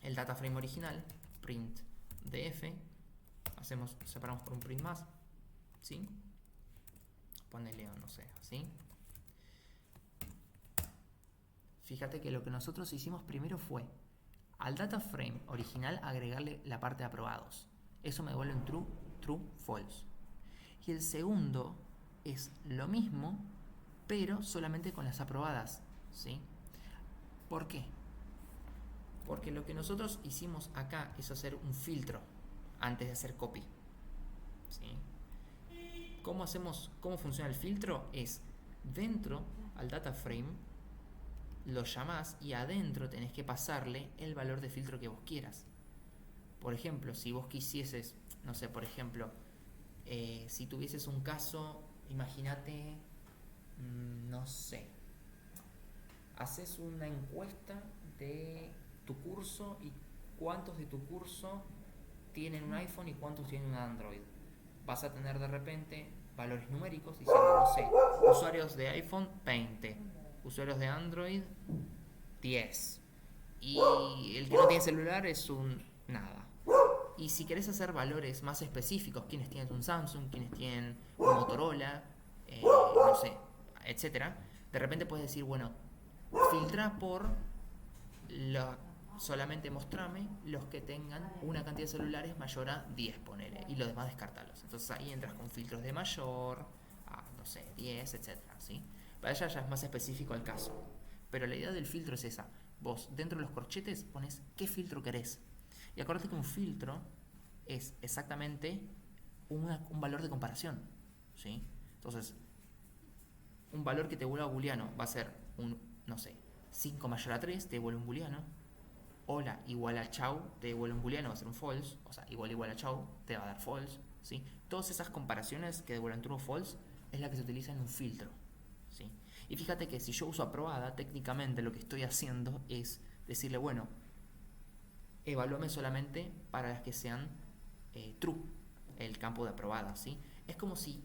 el data frame original, print df, separamos por un print más, ¿sí? Ponele, no sé, así. Fíjate que lo que nosotros hicimos primero fue al data frame original agregarle la parte de aprobados. Eso me devuelve un true, false. Y el segundo es lo mismo, pero solamente con las aprobadas, ¿sí? ¿Por qué? Porque lo que nosotros hicimos acá es hacer un filtro antes de hacer copy, ¿sí? ¿Cómo funciona el filtro? Es dentro al data frame lo llamás y adentro tenés que pasarle el valor de filtro que vos quieras. Por ejemplo, si vos quisieses, no sé, por ejemplo, si tuvieses un caso, imagínate, no sé, haces una encuesta de tu curso y cuántos de tu curso tienen un iPhone y cuántos tienen un Android. Vas a tener de repente valores numéricos diciendo, no sé, usuarios de iPhone 20, usuarios de Android 10 y el que no tiene celular es un nada. Y si querés hacer valores más específicos, quienes tienen un Samsung, quienes tienen un Motorola, no sé, etcétera, de repente puedes decir, bueno, filtra por solamente mostrame los que tengan una cantidad de celulares mayor a 10, ponele, y los demás descartalos. Entonces ahí entras con filtros de mayor a, no sé, 10, etcétera, ¿sí? Para allá ya es más específico el caso. Pero la idea del filtro es esa. Vos, dentro de los corchetes, pones qué filtro querés. Y acuérdate que un filtro es exactamente un valor de comparación, ¿sí? Entonces, un valor que te vuelva booleano va a ser un, no sé, 5 mayor a 3 te devuelve un booleano. Hola igual a chau te devuelve un booleano, va a ser un false. O sea, igual a chau te va a dar false, ¿sí? Todas esas comparaciones que devuelven true o false es la que se utiliza en un filtro, ¿sí? Y fíjate que si yo uso aprobada, técnicamente lo que estoy haciendo es decirle, bueno, evalúame solamente para las que sean true, el campo de aprobada, ¿sí? Es como si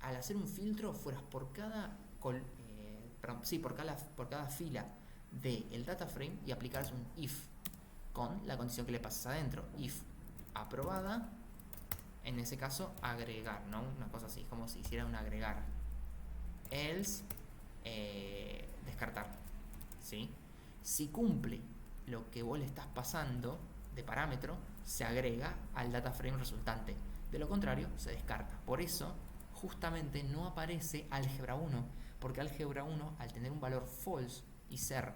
al hacer un filtro fueras por cada por cada fila del data frame y aplicaras un if con la condición que le pasas adentro. If aprobada, en ese caso agregar, ¿no? Una cosa así, como si hiciera un agregar. Else, descartar, ¿sí? Si cumple lo que vos le estás pasando de parámetro, se agrega al data frame resultante. De lo contrario, se descarta. Por eso, justamente no aparece álgebra 1, porque álgebra 1, al tener un valor false y ser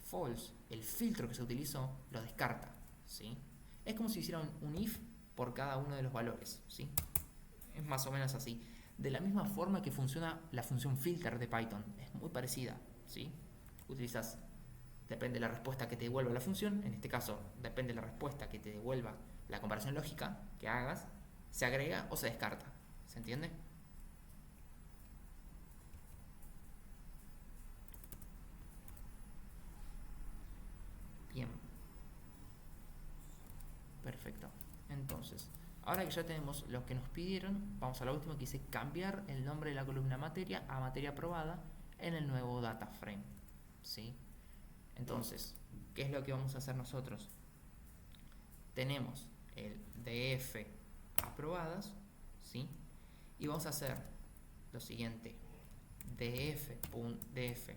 false, el filtro que se utilizó lo descarta, ¿sí? Es como si hiciera un if por cada uno de los valores, ¿sí? Es más o menos así. De la misma forma que funciona la función filter de Python, es muy parecida, ¿sí? Utilizas, depende de la respuesta que te devuelva la función, en este caso depende de la respuesta que te devuelva la comparación lógica que hagas, se agrega o se descarta, ¿se entiende? Bien, perfecto. Entonces, ahora que ya tenemos lo que nos pidieron, vamos a la última que dice cambiar el nombre de la columna materia a materia aprobada en el nuevo data frame, ¿sí? Entonces, ¿qué es lo que vamos a hacer nosotros? Tenemos el df aprobadas, ¿sí? Y vamos a hacer lo siguiente: df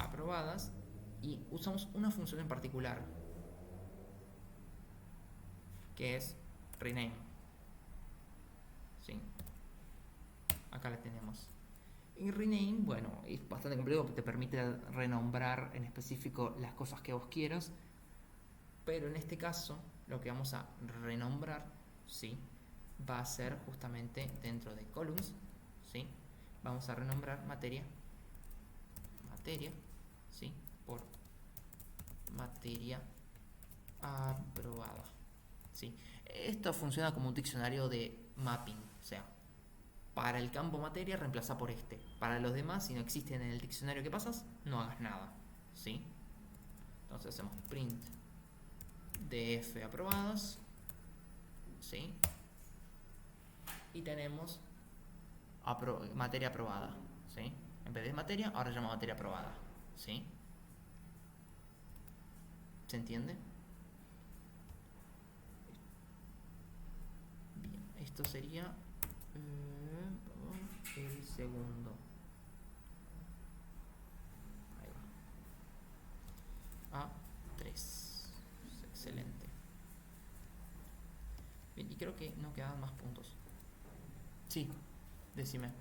aprobadas, y usamos una función en particular que es rename, ¿sí? Acá la tenemos. Y rename, bueno, es bastante complejo porque te permite renombrar en específico las cosas que vos quieras, pero en este caso lo que vamos a renombrar, ¿sí?, va a ser justamente dentro de columns, ¿sí? Vamos a renombrar materia, ¿sí?, por materia aprobada, ¿sí? Esto funciona como un diccionario de mapping, o sea, para el campo materia reemplaza por este, para los demás, si no existen en el diccionario que pasas, no hagas nada, ¿sí? Entonces hacemos print df aprobados, ¿sí? Y tenemos materia aprobada, ¿sí? En vez de materia, ahora se llama materia aprobada, ¿sí? ¿Se entiende? Bien, esto sería el segundo. Ahí va. A3. Excelente. Bien, y creo que no quedaban más puntos. Sí, decime.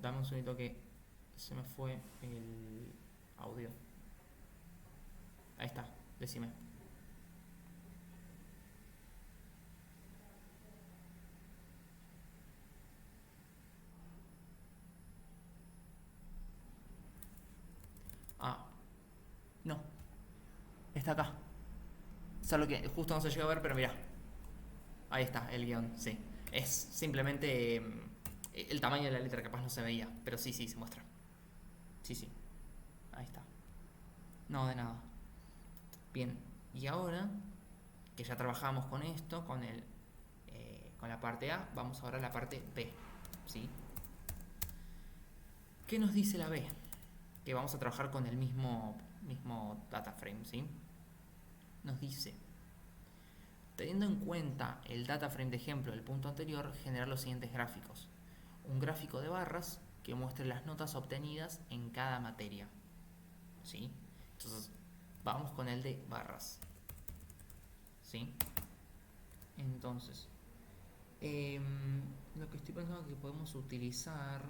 Dame un segundito que se me fue el audio. Ahí está, decime. Ah, no. Está acá. Solo que justo no se llegó a ver, pero mirá. Ahí está, el guión, sí. Es simplemente el tamaño de la letra, capaz no se veía, pero sí, sí, se muestra. Sí, sí. Ahí está. No, de nada. Bien, y ahora que ya trabajamos con esto, con la parte A, vamos ahora a la parte B, ¿sí? ¿Qué nos dice la B? Que vamos a trabajar con el mismo data frame, ¿sí? Nos dice: teniendo en cuenta el data frame de ejemplo del punto anterior, generar los siguientes gráficos. Un gráfico de barras que muestre las notas obtenidas en cada materia, ¿sí? Entonces, vamos con el de barras, ¿sí? Entonces, lo que estoy pensando que podemos utilizar...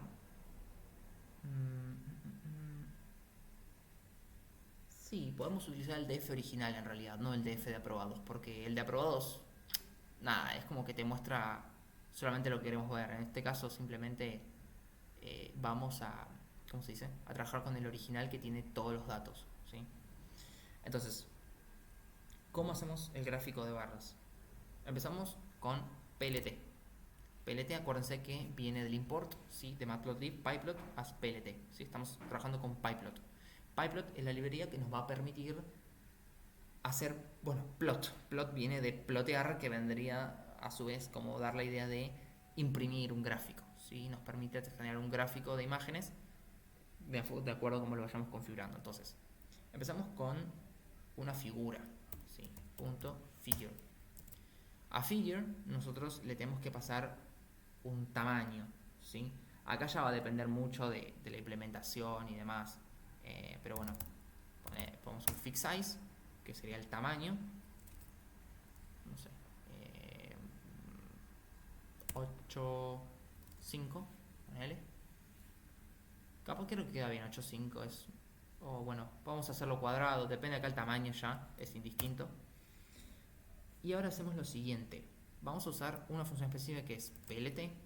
Sí, podemos utilizar el DF original en realidad, no el DF de aprobados, porque el de aprobados, nada, es como que te muestra solamente lo que queremos ver. En este caso simplemente vamos a, ¿cómo se dice?, a trabajar con el original que tiene todos los datos, ¿sí? Entonces, ¿cómo hacemos el gráfico de barras? Empezamos con PLT. PLT, acuérdense que viene del import, ¿sí?, de Matplotlib, pyplot as PLT, ¿sí? Estamos trabajando con pyplot. Pyplot es la librería que nos va a permitir hacer, bueno, plot. Plot viene de plotear, que vendría a su vez como dar la idea de imprimir un gráfico. ¿Sí? Nos permite generar un gráfico de imágenes de acuerdo a cómo lo vayamos configurando. Entonces, empezamos con una figura. ¿Sí? Punto figure. A figure nosotros le tenemos que pasar un tamaño. ¿Sí? Acá ya va a depender mucho de la implementación y demás. Pero bueno, ponemos un fix size, que sería el tamaño. No sé. 8.5. Ponele. Capaz creo que queda bien. 8.5 es. O bueno, vamos a hacerlo cuadrado. Depende acá el tamaño ya. Es indistinto. Y ahora hacemos lo siguiente. Vamos a usar una función específica que es plt.bar.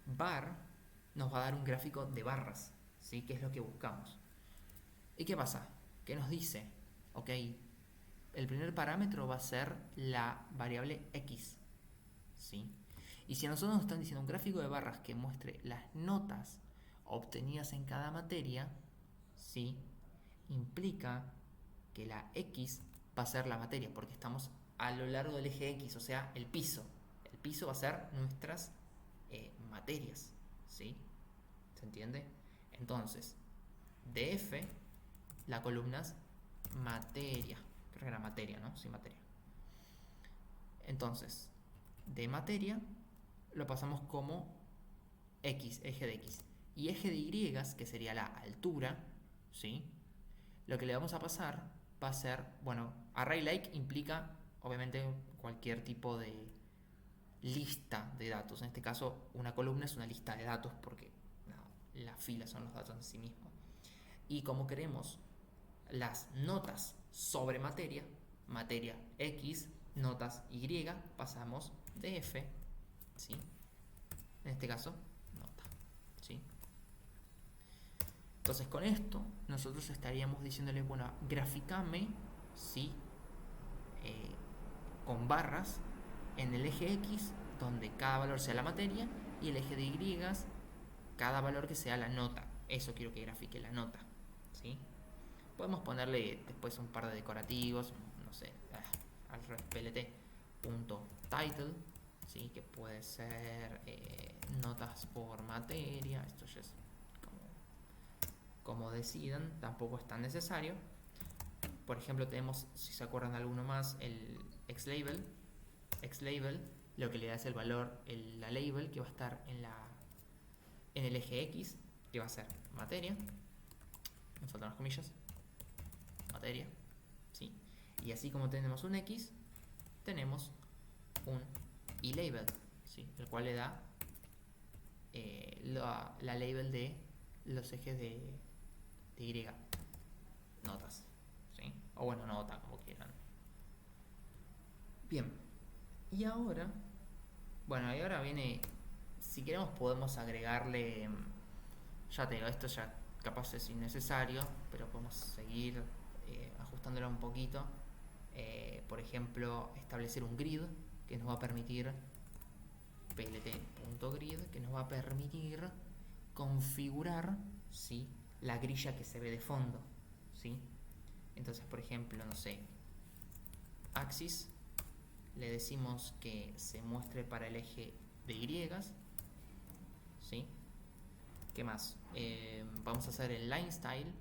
Bar nos va a dar un gráfico de barras, ¿sí? Que es lo que buscamos. ¿Y qué pasa? Que nos dice, ok, el primer parámetro va a ser la variable x, ¿sí? Y si a nosotros nos están diciendo un gráfico de barras que muestre las notas obtenidas en cada materia, ¿sí? Implica que la x va a ser la materia, porque estamos a lo largo del eje x, o sea, el piso. El piso va a ser nuestras materias, ¿sí? ¿Se entiende? Entonces, df, la columna es materia. Creo que era materia, ¿no? Sí, materia. Entonces, de materia lo pasamos como x, eje de x. Y eje de y, que sería la altura, ¿sí? Lo que le vamos a pasar va a ser, bueno, array like implica obviamente cualquier tipo de lista de datos. En este caso, una columna es una lista de datos porque no, las filas son los datos en sí mismos. Y como queremos las notas sobre materia, materia X, notas Y, pasamos de F, ¿sí? En este caso, nota, ¿sí? Entonces con esto nosotros estaríamos diciéndole, bueno, graficame, ¿sí? Con barras en el eje X, donde cada valor sea la materia, y el eje de Y, cada valor que sea la nota. Eso quiero que grafique la nota, ¿sí? Podemos ponerle después un par de decorativos, no sé, al revés, plt.title, ¿sí? Que puede ser notas por materia. Esto ya es como decidan, tampoco es tan necesario. Por ejemplo, tenemos, si se acuerdan de alguno más, el xlabel. Xlabel lo que le da es el valor, la label que va a estar en el eje X, que va a ser materia, me faltan las comillas, materia, ¿sí? Y así como tenemos un X, tenemos un label, ¿sí? El cual le da la label de los ejes de Y, notas, ¿sí? O bueno, nota, como quieran. Bien, y ahora, bueno, y ahora viene, si queremos podemos agregarle, ya te digo, esto ya capaz es innecesario, pero podemos seguir ajustándolo un poquito. Por ejemplo, establecer un grid que nos va a permitir, plt.grid, que nos va a permitir configurar, ¿sí? La grilla que se ve de fondo, ¿sí? Entonces, por ejemplo, no sé, axis, le decimos que se muestre para el eje de Y, ¿sí? ¿Qué más? Vamos a hacer el line style.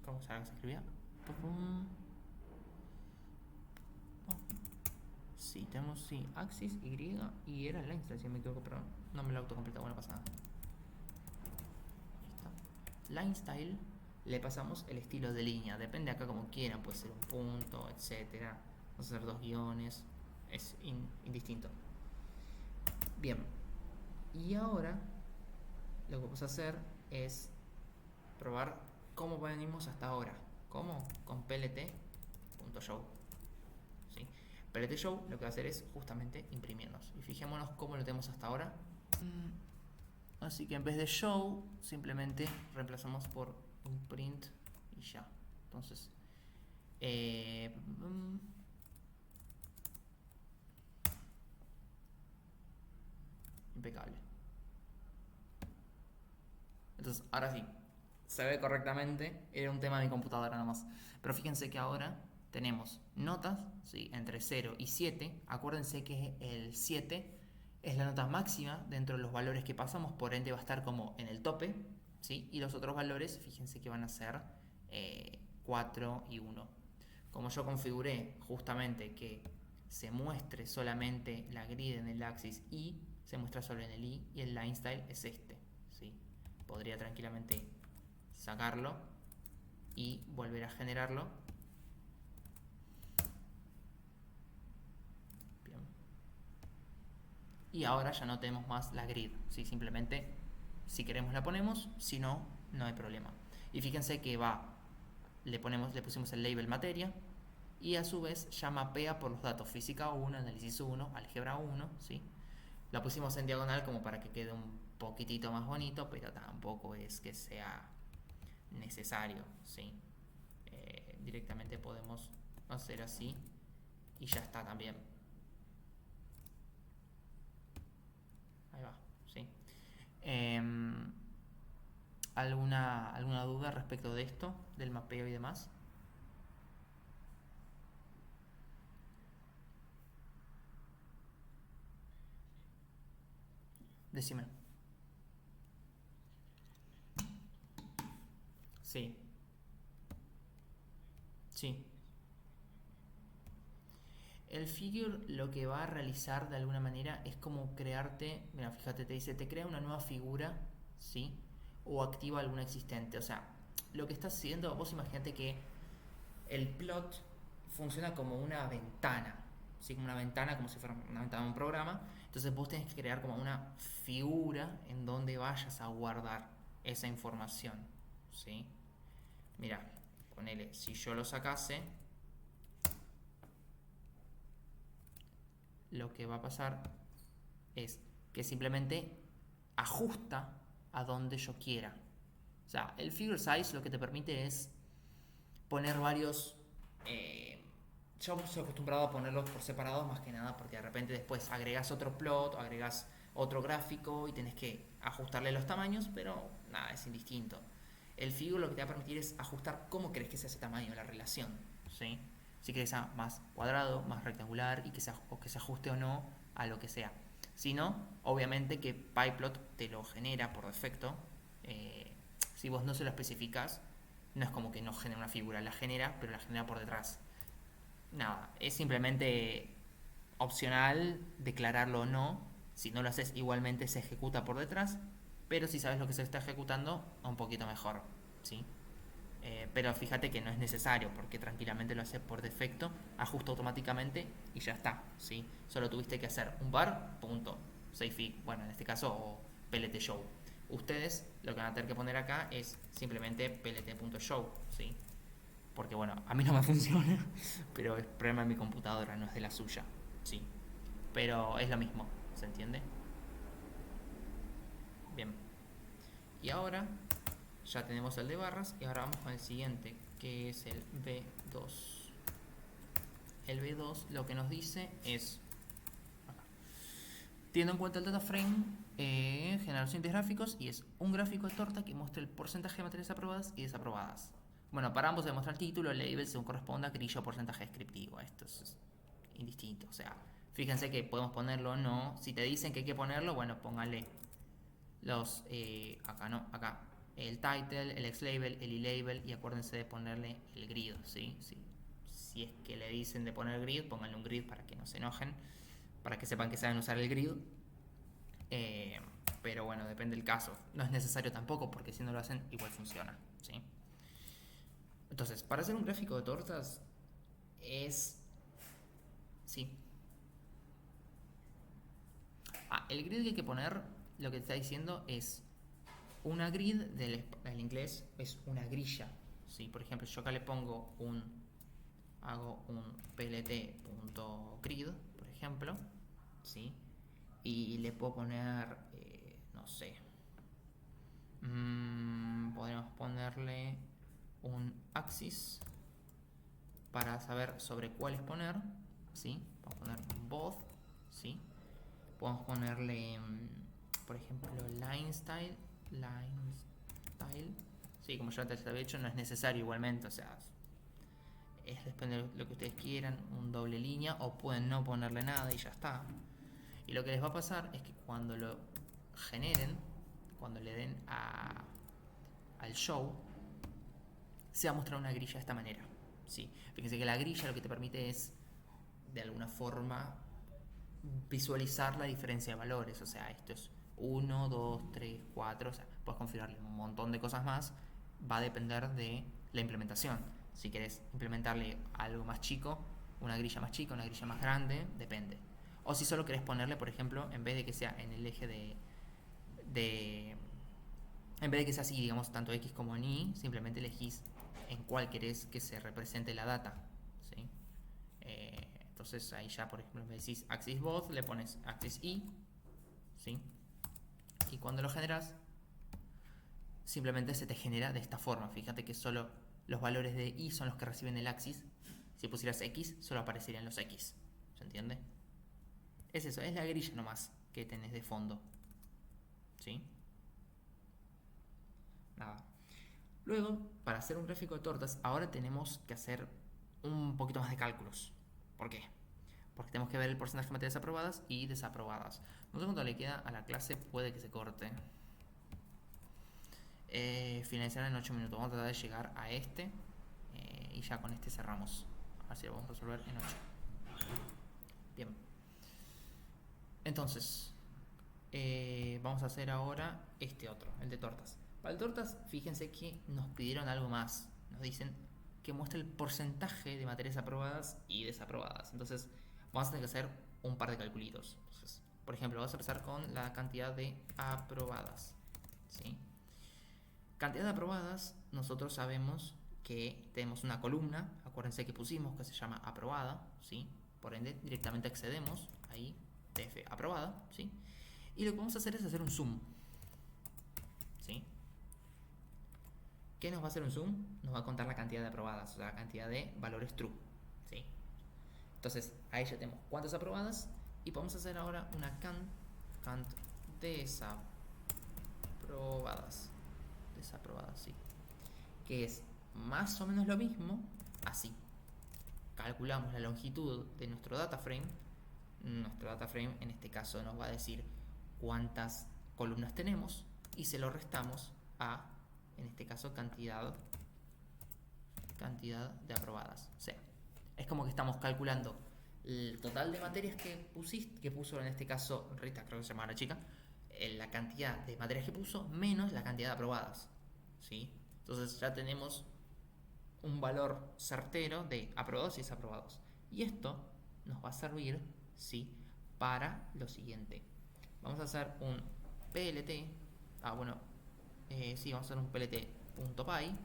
¿Cómo se escribía? Sí, tenemos axis, y era line style, si me equivoco, pero no me lo autocompletado, bueno, pasa nada. Line style, le pasamos el estilo de línea, depende acá como quieran, puede ser un punto, etcétera. Vamos a hacer 2 guiones, es indistinto. Bien, y ahora lo que vamos a hacer es probar cómo venimos hasta ahora. ¿Cómo? Con plt.show, ¿sí? plt.show lo que va a hacer es justamente imprimirnos. Y fijémonos cómo lo tenemos hasta ahora. Así que en vez de show, simplemente reemplazamos por un print y ya. Entonces, impecable. Entonces, ahora sí, se ve correctamente, era un tema de mi computadora nomás. Pero fíjense que ahora tenemos notas, ¿sí? Entre 0 y 7. Acuérdense que el 7 es la nota máxima dentro de los valores que pasamos, por ende va a estar como en el tope, ¿sí? Y los otros valores, fíjense que van a ser 4 y 1. Como yo configuré justamente que se muestre solamente la grid en el axis Y, se muestra solo en el Y, y el line style es este, ¿sí? Podría tranquilamente sacarlo y volver a generarlo. Bien. Y ahora ya no tenemos más la grid, ¿sí? Simplemente si queremos la ponemos, si no, no hay problema. Y fíjense que le pusimos el label materia y a su vez ya mapea por los datos física 1, análisis 1, álgebra 1, ¿sí? La pusimos en diagonal como para que quede un poquitito más bonito, pero tampoco es que sea necesario, ¿sí? Directamente podemos hacer así y ya está también. Ahí va, ¿sí? ¿Alguna duda respecto de esto, del mapeo y demás? Decime. Sí, sí. El figure lo que va a realizar de alguna manera es como crearte, mira, fíjate, te dice, te crea una nueva figura, ¿sí? O activa alguna existente. O sea, lo que estás haciendo, vos imagínate que el plot funciona como una ventana, ¿sí? Como una ventana, como si fuera una ventana de un programa. Entonces vos tenés que crear como una figura en donde vayas a guardar esa información, ¿sí? Mira, ponele, si yo lo sacase, lo que va a pasar es que simplemente ajusta a donde yo quiera. O sea, el figure size lo que te permite es poner varios... yo estoy acostumbrado a ponerlos por separado más que nada porque de repente después agregas otro plot, agregas otro gráfico y tenés que ajustarle los tamaños, pero nada, es indistinto. El figure lo que te va a permitir es ajustar cómo crees que sea ese tamaño, la relación, ¿sí? Si querés sea más cuadrado, más rectangular y o que se ajuste o no a lo que sea. Si no, obviamente que PyPlot te lo genera por defecto. Si vos no se lo especificás, no es como que no genera una figura, la genera, pero la genera por detrás. Nada, es simplemente opcional declararlo o no. Si no lo haces, igualmente se ejecuta por detrás. Pero si sabes lo que se está ejecutando, un poquito mejor, ¿sí? Pero fíjate que no es necesario porque tranquilamente lo hace por defecto, ajusta automáticamente y ya está, ¿sí? Solo tuviste que hacer un bar, punto, safety, bueno, en este caso, o plt-show. Ustedes lo que van a tener que poner acá es simplemente plt.show, ¿sí? Porque bueno, a mí no me funciona, pero es problema de mi computadora, no es de la suya, ¿sí? Pero es lo mismo, ¿se entiende? Bien. Y ahora ya tenemos el de barras y ahora vamos con el siguiente, que es el B2. El B2 lo que nos dice es, teniendo en cuenta el data frame, generación de gráficos, y es un gráfico de torta que muestra el porcentaje de materias aprobadas y desaprobadas. Bueno, para ambos se muestra el título, el label según corresponda, grillo, porcentaje descriptivo. Esto es indistinto, o sea, fíjense que podemos ponerlo o no. Si te dicen que hay que ponerlo, bueno, póngale los, acá no, acá, el title, el X-label, el E-label, y acuérdense de ponerle el grid, ¿sí? Si es que le dicen de poner grid, pónganle un grid para que no se enojen, para que sepan que saben usar el grid. Pero bueno, depende del caso. No es necesario tampoco, porque si no lo hacen, igual funciona, ¿sí? Entonces, para hacer un gráfico de tortas es... Sí. El grid que hay que poner, lo que te está diciendo es una grid del inglés es una grilla, ¿sí? Por ejemplo, yo acá le pongo hago un plt.grid, por ejemplo, ¿sí? Y le puedo poner, no sé, podemos ponerle un axis para saber sobre cuáles poner, ¿sí? Podemos poner both, ¿sí? Podemos ponerle, por ejemplo, line style, Sí, como yo antes había hecho, no es necesario igualmente, o sea, es depende de lo que ustedes quieran, un doble línea, o pueden no ponerle nada y ya está. Y lo que les va a pasar es que cuando lo generen, cuando le den al show, se va a mostrar una grilla de esta manera. ¿Sí? Fíjense que la grilla lo que te permite es, de alguna forma, visualizar la diferencia de valores. O sea, esto es 1, 2, 3, 4. O sea, puedes configurarle un montón de cosas más. Va a depender de la implementación. Si querés implementarle algo más chico, una grilla más chica, una grilla más grande, depende. O si solo querés ponerle, por ejemplo, en vez de que sea en el eje de en vez de que sea así, digamos, tanto X como en Y, simplemente elegís en cuál querés que se represente la data. ¿Sí? Entonces ahí ya, por ejemplo, me decís axis both, le pones axis Y. ¿Sí? Y cuando lo generas, simplemente se te genera de esta forma. Fíjate que solo los valores de Y son los que reciben el axis. Si pusieras X, solo aparecerían los X. ¿Se entiende? Es eso, es la grilla nomás que tenés de fondo. ¿Sí? Nada. Luego, para hacer un gráfico de tortas, ahora tenemos que hacer un poquito más de cálculos. ¿Por qué? Porque tenemos que ver el porcentaje de materias aprobadas y desaprobadas. No sé cuánto le queda a la clase, puede que se corte. Finalizará en 8 minutos. Vamos a tratar de llegar a este. Y ya con este cerramos. A ver si lo vamos a resolver en 8. Bien. Entonces, vamos a hacer ahora este otro, el de tortas. Para el tortas, fíjense que nos pidieron algo más. Nos dicen que muestre el porcentaje de materias aprobadas y desaprobadas. Entonces, vamos a tener que hacer un par de calculitos. Entonces, por ejemplo, vamos a empezar con la cantidad de aprobadas. ¿Sí? Cantidad de aprobadas, nosotros sabemos que tenemos una columna, acuérdense que pusimos, que se llama aprobada, ¿sí? Por ende, directamente accedemos ahí, TF aprobada, ¿sí? Y lo que vamos a hacer es hacer un zoom, ¿sí? ¿Qué nos va a hacer un zoom? Nos va a contar la cantidad de aprobadas, o sea, la cantidad de valores true, ¿sí? Entonces, ahí ya tenemos cuántas aprobadas y podemos hacer ahora una cant desaprobadas, sí, que es más o menos lo mismo así. Calculamos la longitud de nuestro data frame. Nuestro data frame en este caso nos va a decir cuántas columnas tenemos y se lo restamos a, en este caso, cantidad de aprobadas. O sea, es como que estamos calculando el total de materias que puso en este caso Rita, creo que se llama la chica, la cantidad de materias que puso menos la cantidad de aprobadas, ¿sí? Entonces ya tenemos un valor certero de aprobados y desaprobados. Y esto nos va a servir, ¿sí?, para lo siguiente. Vamos a hacer un plt. Sí, vamos a hacer un plt.py.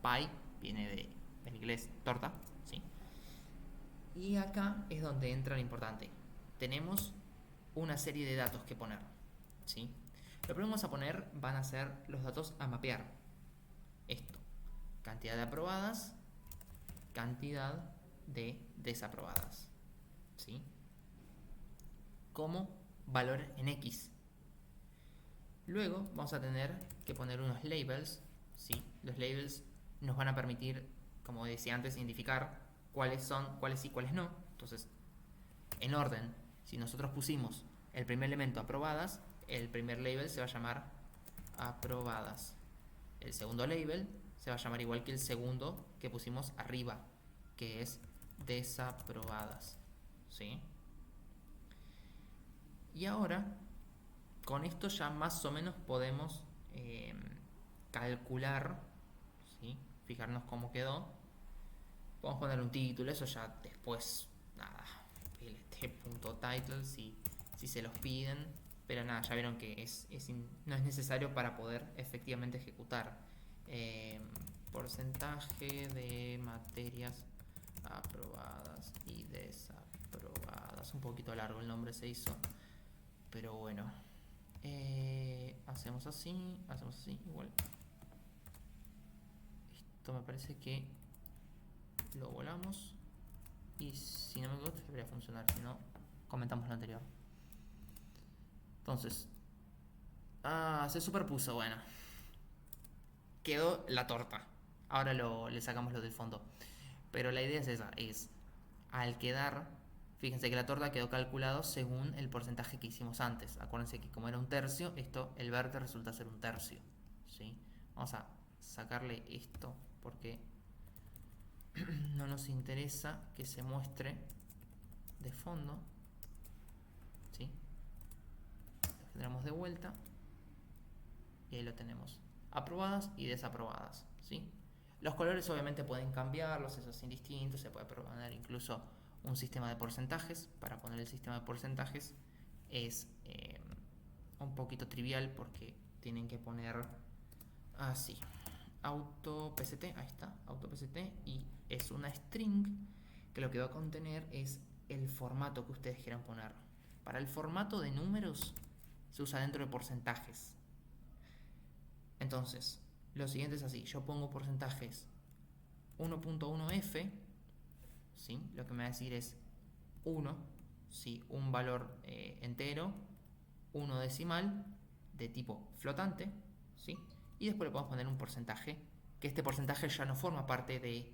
Py viene del inglés torta, ¿sí? Y acá es donde entra lo importante. Tenemos una serie de datos que poner, ¿sí? Lo primero que vamos a poner van a ser los datos a mapear. Esto. Cantidad de aprobadas, cantidad de desaprobadas, ¿sí? Como valor en X. Luego vamos a tener que poner unos labels, ¿sí? Los labels nos van a permitir, como decía antes, identificar cuáles son, cuáles sí, cuáles no. Entonces, en orden, si nosotros pusimos el primer elemento aprobadas, el primer label se va a llamar aprobadas. El segundo label se va a llamar igual que el segundo que pusimos arriba, que es desaprobadas, ¿sí? Y ahora, con esto ya más o menos podemos calcular, ¿sí? Fijarnos cómo quedó. Podemos poner un título, eso ya después, nada, plt.title si se los piden, pero nada, ya vieron que no es necesario para poder efectivamente ejecutar. Porcentaje de materias aprobadas y desaprobadas. Un poquito largo el nombre se hizo, pero bueno. Hacemos así, igual. Esto me parece que lo volamos y si no me equivoco debería funcionar, si no comentamos lo anterior. Entonces, se superpuso, bueno. quedó la torta. Ahora le sacamos lo del fondo. Pero la idea es esa, es al quedar, fíjense que la torta quedó calculado según el porcentaje que hicimos antes. Acuérdense que como era un tercio, esto, el verde resulta ser un tercio. ¿Sí? Vamos a sacarle esto porque no nos interesa que se muestre de fondo. ¿Sí? Lo generamos de vuelta y ahí lo tenemos. Aprobadas y desaprobadas. ¿Sí? Los colores obviamente pueden cambiarlos, esos son indistintos, se puede poner incluso un sistema de porcentajes. Para poner el sistema de porcentajes es un poquito trivial porque tienen que poner así, auto pst, ahí está, auto pst, y es una string que lo que va a contener es el formato que ustedes quieran poner. Para el formato de números se usa dentro de porcentajes. Entonces, lo siguiente es así, yo pongo porcentajes 1.1f, ¿sí? Lo que me va a decir es 1, ¿sí? Un valor entero, 1 decimal, de tipo flotante, ¿sí? Y después le podemos poner un porcentaje, que este porcentaje ya no forma parte de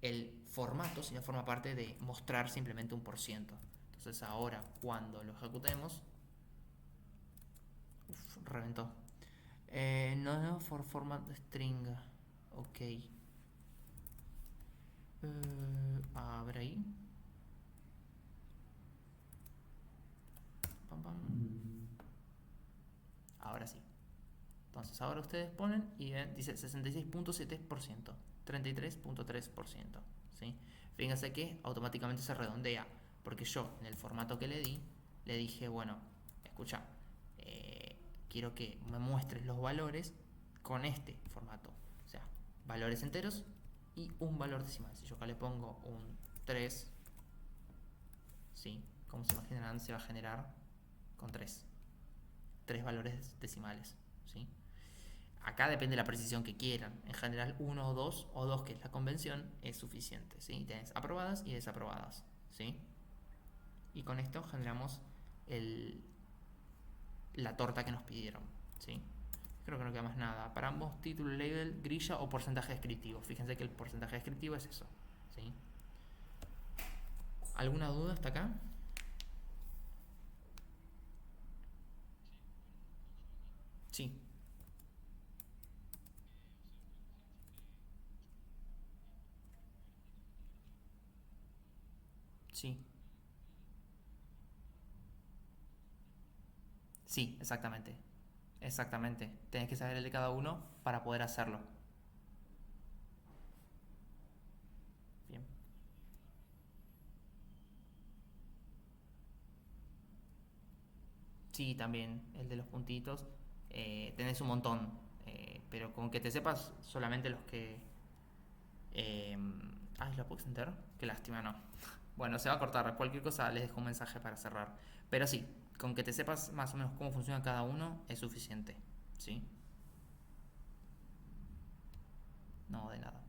el formato, sino forma parte de mostrar simplemente un por ciento. Entonces ahora cuando lo ejecutemos, reventó. No for format string. Ok. Abre ahí. Pam, pam. Ahora sí. Entonces ahora ustedes ponen y ven, dice 66.7%, 33.3%. ¿Sí? Fíjense que automáticamente se redondea. Porque yo en el formato que le di, le dije, bueno, escucha, quiero que me muestres los valores con este formato. O sea, valores enteros y un valor decimal. Si yo acá le pongo un 3, ¿sí? Como se imaginarán, se va a generar con 3 valores decimales. ¿Sí? Acá depende de la precisión que quieran. En general 1 o 2, que es la convención, es suficiente. ¿Sí? Tenés aprobadas y desaprobadas. ¿Sí? Y con esto generamos la torta que nos pidieron. ¿Sí? Creo que no queda más nada. Para ambos, título, label, grilla o porcentaje descriptivo. Fíjense que el porcentaje descriptivo es eso. ¿Sí? ¿Alguna duda hasta acá? Sí. Sí. Sí, exactamente. Exactamente. Tenés que saber el de cada uno para poder hacerlo. Bien. Sí, también. El de los puntitos. Tenés un montón. Pero con que te sepas solamente los que... Eh, ¿la puedo extender? Qué lástima, no. Bueno, se va a cortar. Cualquier cosa les dejo un mensaje para cerrar. Pero sí, con que te sepas más o menos cómo funciona cada uno es suficiente. ¿Sí? No, de nada.